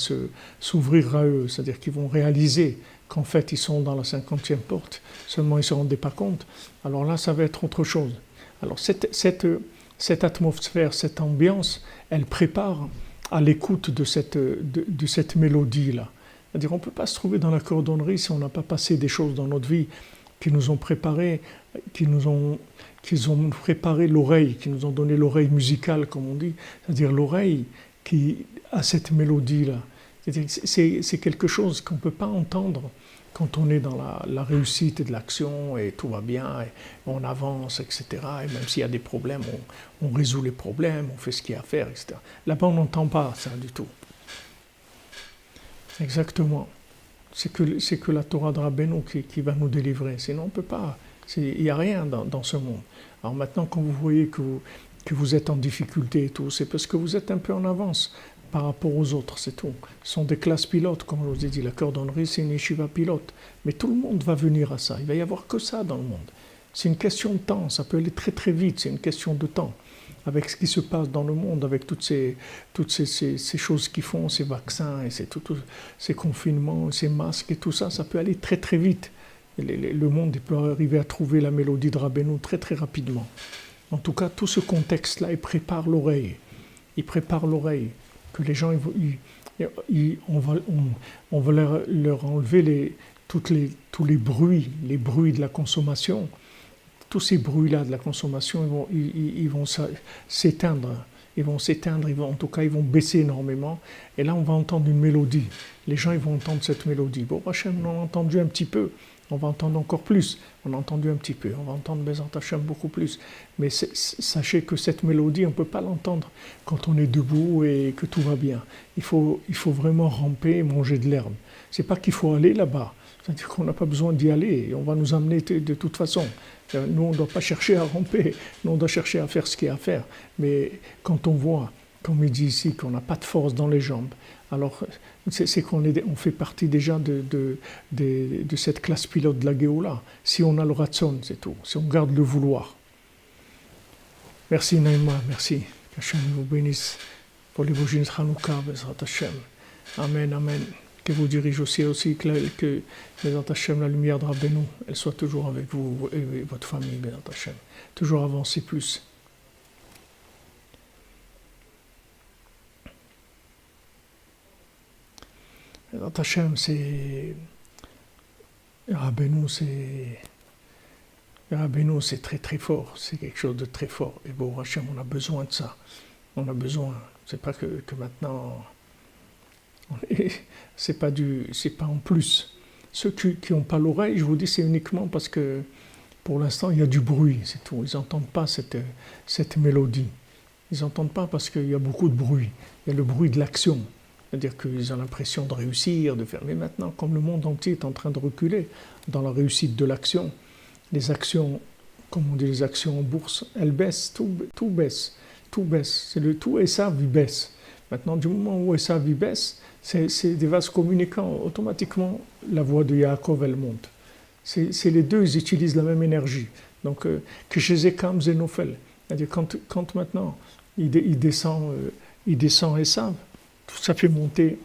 s'ouvrir à eux, c'est-à-dire qu'ils vont réaliser qu'en fait ils sont dans la 50e porte, seulement ils ne se rendaient pas compte, alors là ça va être autre chose. Alors cette atmosphère, cette ambiance, elle prépare à l'écoute de cette mélodie-là. C'est-à-dire on ne peut pas se trouver dans la cordonnerie si on n'a pas passé des choses dans notre vie qui nous ont préparé, qui ont préparé l'oreille, qui nous ont donné l'oreille musicale, comme on dit, c'est-à-dire l'oreille qui a cette mélodie-là. C'est quelque chose qu'on ne peut pas entendre quand on est dans la réussite de l'action et tout va bien, et on avance, etc. Et même s'il y a des problèmes, on résout les problèmes, on fait ce qu'il y a à faire, etc. Là-bas, on n'entend pas ça du tout. Exactement. C'est que la Torah de Rabbeinu qui va nous délivrer. Sinon, on ne peut pas. Il n'y a rien dans ce monde. Alors maintenant, quand vous voyez que vous êtes en difficulté et tout, c'est parce que vous êtes un peu en avance par rapport aux autres, c'est tout. Ce sont des classes pilotes, comme je vous ai dit, la cordonnerie, c'est une yeshiva pilote. Mais tout le monde va venir à ça, il va y avoir que ça dans le monde. C'est une question de temps, ça peut aller très très vite, c'est une question de temps. Avec ce qui se passe dans le monde, avec toutes ces choses qu'ils font, ces vaccins, et ces confinements, ces masques et tout ça, ça peut aller très très vite. Le monde peut arriver à trouver la mélodie de Rabbeinu très très rapidement. En tout cas, tout ce contexte-là, il prépare l'oreille. Il prépare l'oreille. Que les gens, on va leur enlever tous les bruits de la consommation. Tous ces bruits-là de la consommation, ils vont s'éteindre. En tout cas, ils vont baisser énormément. Et là, on va entendre une mélodie. Les gens, ils vont entendre cette mélodie. Bon, Hachem, on a entendu un petit peu. On va entendre encore plus. On a entendu un petit peu. On va entendre Bezat Hachem beaucoup plus. Mais sachez que cette mélodie, on ne peut pas l'entendre quand on est debout et que tout va bien. Il faut vraiment ramper et manger de l'herbe. C'est pas qu'il faut aller là-bas. C'est-à-dire qu'on n'a pas besoin d'y aller, on va nous amener de toute façon. Nous, on ne doit pas chercher à ramper, nous, on doit chercher à faire ce qu'il y a à faire. Mais quand on voit, comme il dit ici, qu'on n'a pas de force dans les jambes, alors c'est on fait partie déjà de cette classe pilote de la Géoula. Si on a le ratson, c'est tout. Si on garde le vouloir. Merci Naïma, merci. Qu'Hachem vous bénisse pour les bougies de Hanouka, Bezrat Hashem. Amen, amen. Que vous dirige aussi que Bezrat Hashem, la lumière de Rabbeinu, elle soit toujours avec vous et votre famille, Bezrat Hashem. Toujours avancer plus. Bezrat Hashem, c'est... Rabbeinu, c'est très très fort, c'est quelque chose de très fort. Et bon, Hachem, on a besoin de ça. On a besoin. C'est pas que maintenant... C'est pas en plus. Ceux qui n'ont pas l'oreille, je vous dis, c'est uniquement parce que pour l'instant, il y a du bruit, c'est tout. Ils n'entendent pas cette mélodie. Ils n'entendent pas parce qu'il y a beaucoup de bruit. Il y a le bruit de l'action. C'est-à-dire qu'ils ont l'impression de réussir, de faire. Mais maintenant, comme le monde entier est en train de reculer dans la réussite de l'action, les actions, comme on dit, les actions en bourse, elles baissent, tout baisse. Tout baisse. C'est le tout et ça, il baisse. Maintenant, du moment où ça baisse, c'est des vases communicants. Automatiquement, la voix de Yaakov, elle monte. C'est les deux, ils utilisent la même énergie. Donc, que chez Zekam, Zénophel. C'est-à-dire, quand maintenant, il descend Esav, ça fait monter,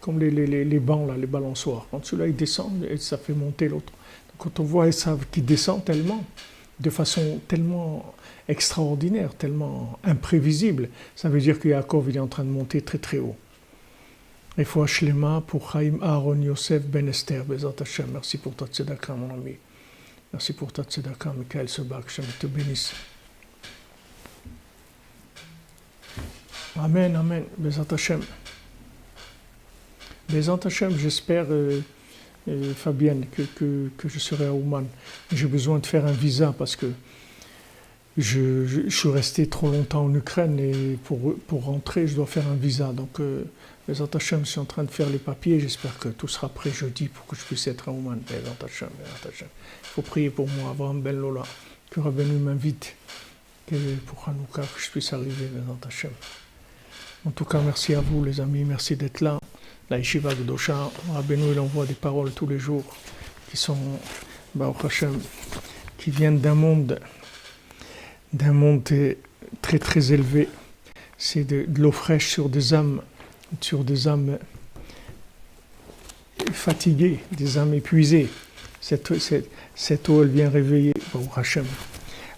comme les bancs, là, les balançoires. Quand celui-là, il descend, ça fait monter l'autre. Donc, quand on voit Esav qui descend de façon tellement extraordinaire, tellement imprévisible, ça veut dire que Yaakov, il est en train de monter très très haut. Il faut Hashlema pour Chaim Aaron Yosef Ben Esther, Bezat Hashem. Merci pour ta tzedaka, mon ami. Merci pour ta tzedaka, Michael Sebak, Hashem te bénisse. Amen, amen, Bezat Hashem. Bezat Hashem, j'espère, Fabienne, que je serai à Ouman. J'ai besoin de faire un visa parce que je suis resté trop longtemps en Ukraine et pour rentrer, je dois faire un visa. Donc, Bezat Hashem, je suis en train de faire les papiers. J'espère que tout sera prêt jeudi pour que je puisse être à Ouman. Bezat Hashem, Bezat Hashem. Il faut prier pour moi, Abraham Ben Lola, que Rabbeinu m'invite pour Hanouka, que je puisse arriver, Bezat Hashem. En tout cas, merci à vous, les amis. Merci d'être là. La Yeshiva de Dosha, Rabbeinu, il envoie des paroles tous les jours qui sont, Baruch Hashem, qui viennent d'un monde très très élevé. C'est de l'eau fraîche sur des âmes fatiguées, des âmes épuisées. Cette eau, elle vient réveiller, Baruch Hashem.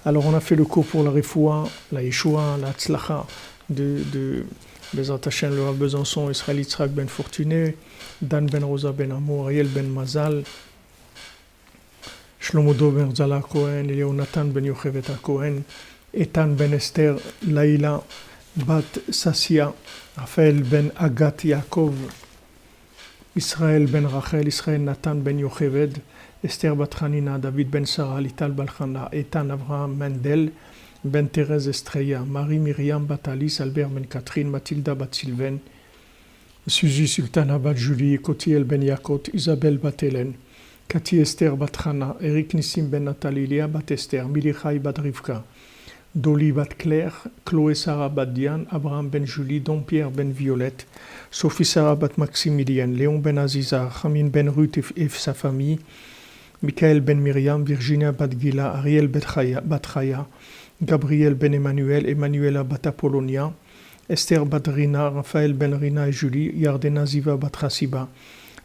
Alors on a fait le cours pour la Refoua, la Yeshua, la Tzlacha de Bezat Hashem, le Rav Besançon, Israël Yitzhak Ben Fortuné, Dan Ben Rosa Ben Amour, Ariel Ben Mazal, Shlomodo Ben Zala Cohen, Léonatan Ben Yochevet Cohen, Etan Ben Esther, Laïla Bat Sassia, Raphaël Ben Agat Yaakov, Israël Ben Rachel, Israël Nathan Ben Yocheved, Esther Bat Hanina, David Ben Sarah, Lital Balchana, Etan Abraham Mendel, Ben Thérèse Estrella, Marie Myriam Bat Alice, Albert Ben Catherine, Mathilda Bat Sylvain, Suzy Sultana Bat Julie, Kotiel Ben Yakot, Isabelle Bat Hélène, Cathy Esther Bat Hana, Eric Nissim Ben Nathalie, Léa Bat Esther, Milichai Bat Rivka, Dolly Bat Claire, Chloé Sarah Bat Diane, Abraham Ben Julie, Don Pierre Ben Violette, Sophie Sarah Bat Maximilien, Léon Ben Aziza, Ramin Ben Ruth et sa famille, Michael Ben Myriam, Virginia Bat Gila, Ariel Bat Chaya, Gabriel Ben Emmanuel, Emmanuela Bat Apollonia, Esther Bat Rina, Raphaël Ben Rina et Julie, Yardena Ziva Bat Hassiba,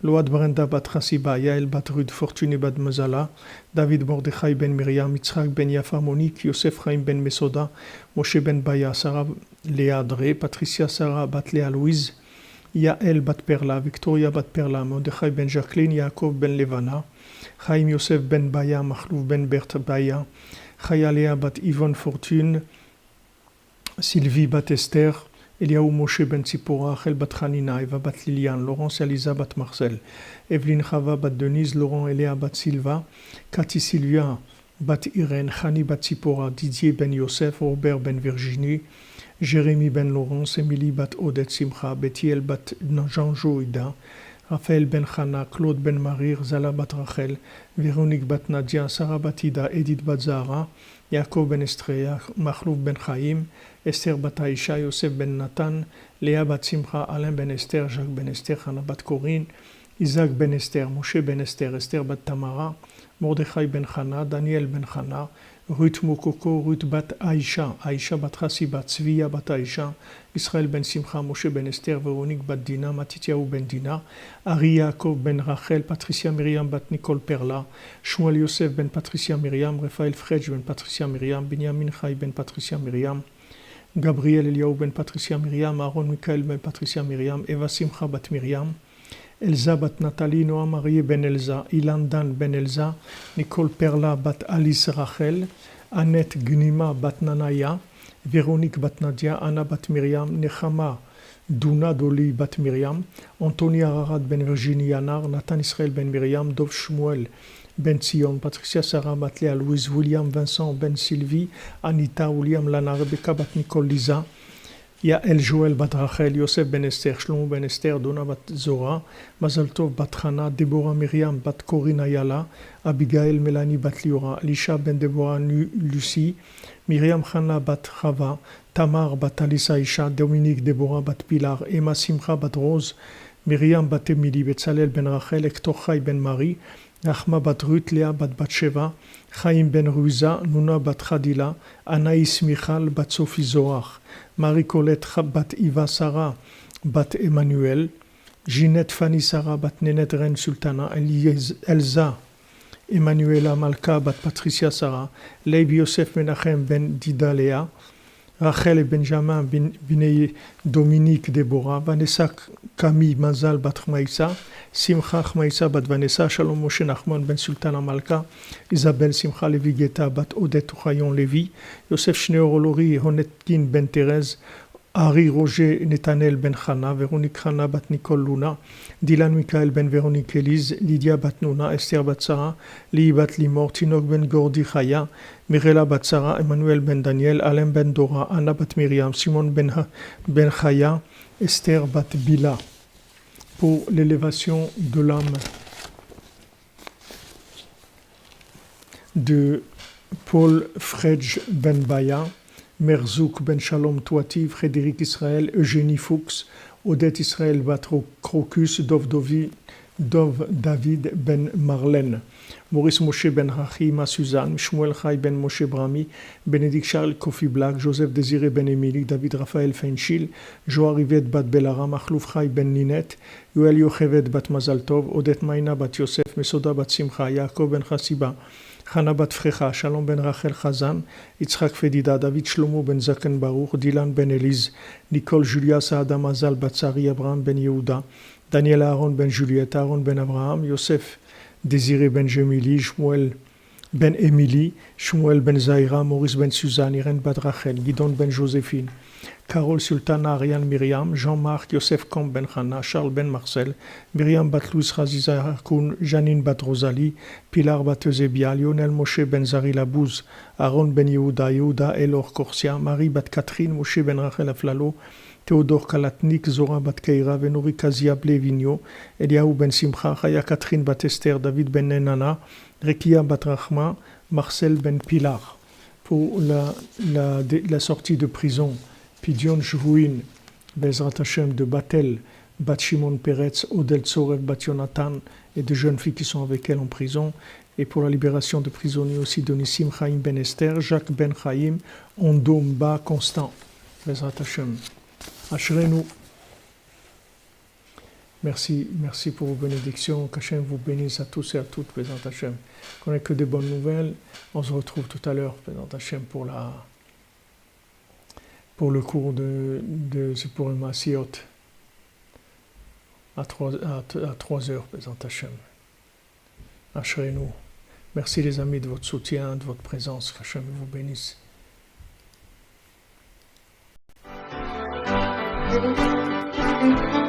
Load Brenda Bat Hassiba, Yael Bat Rud, Fortuné Bat Mazala, David Mordechai Ben Myriam, Yitzhak Ben Yafa Monique, Yosef Chaim Ben Mesoda, Moshe Ben Baya, Sarah Léa Dré, Patricia Sarah Bat Léa Louise, Yael Bat Perla, Victoria Bat Perla, Mordechai Ben Jacqueline, Yaakov Ben Levana, Chaim Yosef Ben Baya, Machlouf Ben Bert Baya, Chaya Léa Bat Yvonne Fortune, Sylvie Bat Esther, Eliaou Moshe Ben Tzipora, Rachel Bat Hanina, Eva Bat Liliane, Laurence Elisa Bat Marcel, Evelyne Chava Bat Denise, Laurent Eléa Bat Silva, Cathy Sylvia Bat Irène, Chani Bat Tzipora, Didier Ben Yosef, Robert Ben Virginie, Jérémy Ben Laurence, Émilie Bat Odette Simcha, Bethiel Bat Jean-Jo Ida, Raphaël ben Chana, Claude ben Marir, Zala bat Rachel, Véronique bat Nadia, Sarah bat Ida, Edith bat Zahara, Yaakov ben Estreya, Machlouf ben Chaim, Esther bat Aïcha, Yosef ben Nathan, Léa bat Simcha, Alain ben Esther, Jacques ben Esther, Hannah bat Corinne, Isaac ben Esther, Moshe ben Esther, Esther bat Tamara, Mordechai ben Chana, Daniel ben Chana, Ruth Mokoko, Ruth bat Aïcha, Aïcha bat Hasiba, Tzviya bat Aïcha, Israël ben Simcha, Moshe ben Esther, Véronique bat Dina, Matityahu ben Dina, Ari Yaakov ben Rachel, Patricia Myriam bat Nicole Perla, Shmuel Yosef ben Patricia Myriam, Raphaël Fredj ben Patricia Myriam, Binyamin Chai ben Patricia Myriam, Gabriel Eliaou ben Patricia Myriam, Aaron Michael ben Patricia Myriam, Eva Simcha bat Myriam, Elsa bat Nathalie, Noah Marie ben Elsa, Ilan Dan ben Elsa, Nicole Perla bat Alice Rachel, Annette Gnima bat Nanaya, Véronique bat Nadia, Anna bat Myriam, Nechama Duna Doli bat Myriam, Anthony Ararat ben Virginie Yanar, Nathan Israël ben Myriam, Dov Shmuel ben Sion, Patricia Sarah bat Léa, Louise William Vincent ben Sylvie, Anita William Lana, Rebecca bat Nicole Lisa, Yael Joël bat Rachel, Yosef ben Esther, Shlomo ben Esther, Donna bat Zora, Mazal Tov bat Chana, Deborah Myriam bat Corinne Ayala, Abigail Mélanie bat Liora, Lisha ben Deborah Lucie, Myriam Chana bat Chava, Tamar bat Alissa Isha, Dominique Deborah bat Pilar, Emma Simcha bat Rose, Myriam bat Emily, Betzalel ben Rachel, Hector Chai ben Marie, Nachma bat Ruth, Léa bat Batsheva, Chaim ben Ruiza, Nuna bat Khadila, Anaïs Michal bat Sophie Zohar, Marie-Colette bat Iva Sarah bat Emmanuel, Ginette Fanny Sarah bat Nenet Ren Sultana, Elsa Emmanuela Malka bat Patricia Sarah, Leib Yosef Menachem ben Dida Léa, Rachel et Benjamin Binei Dominique Deborah, Vanessa Camille Mazal bat Maïsa, Simcha Maïsa bat Vanessa, Shalom Moshe Nachman ben Sultana Malka, Isabelle Simcha Levi Geta bat Odette Rayon Levi, Yosef Shneorolori Honetkin ben Thérèse, Harry Roger Netanel ben Chana, Véronique Chana bat Nicole Luna, Dylan Michael ben Véronique Elise, Lydia bat Nuna, Esther bat Sarah, Li bat Limor, Tinok ben Gordi Chaya, Mirela bat Sarah, Emmanuel ben Daniel, Alain ben Dora, Anna bat Myriam, Simon ben Chaya, Esther bat Bila. Pour l'élévation de l'âme de Paul Fredj ben Baya, Merzouk ben Shalom Touati, Frédéric Israël, Eugénie Fuchs, Odette Israël bat Crocus, Dov David ben Marlène, Maurice Moshe ben Hachima Suzanne, Shmuel Chai ben Moshe Brami, Bénédicte Charles Kofi Black, Joseph Désiré ben Émilie, David Raphaël Feinchil, Joa Rivet bat Belara, Machlouf Chai ben Ninette, Yoel Yochevet bat Mazal Tov, Odette Maïna bat Yosef, Mesoda bat Simcha, Yaakov ben Chassiba, Chana bat Frecha, Shalom ben Rachel Chazan, Yitzhak Fedida, David Shlomo ben Zaken Baruch, Dylan ben Elise, Nicole Julia Saada Mazal bat Sari Abraham ben Yehuda, Daniel Aaron ben Juliette, Aaron ben Abraham, Yosef Désiré ben Jemili, Shmuel ben Émilie, Shmuel ben Zaira, Maurice ben Suzanne, Irène bat Rachel, Guidon ben Joséphine, Carole Sultana, Ariane Myriam, Jean-Marc, Yosef Combe ben Chana, Charles ben Marcel, Myriam bat Louis Raziza Harkoun, Janine bat Rosalie, Pilar bat Eusebia, Lionel Moshe ben Zari Labouz, Aaron ben Yehuda, Yehuda Elor Korsia, Marie bat Catherine, Moshe ben Rachel Aflalo, Théodore Kalatnik, Zora bat Keira, Venori Kazia Blevigno, Eliaou ben Simcha, Chaya Catherine bat Esther, David ben Nenana, Rekia bat Rachma, Marcel ben Pilar. Pour la sortie de prison, Pidion Shvouin, Bezrat Hashem de Batel, bat Shimon Peretz, Odel Tsorev, bat Jonathan, et de jeunes filles qui sont avec elle en prison. Et pour la libération de prisonniers aussi de Nissim Chaim ben Esther, Jacques ben Chaim, Ondomba Constant. Bezrat Hashem. Ashrenu. Merci pour vos bénédictions. Qu'Hachem vous bénisse à tous et à toutes, Bezrat Hashem. Qu'on n'ait que des bonnes nouvelles. On se retrouve tout à l'heure, Bezrat Hashem, pour le cours de Sippurim Maasiot à 3 heures, Bezrat Hashem. Ashrenu. Merci les amis de votre soutien, de votre présence. Qu'Hachem vous bénisse. Thank you.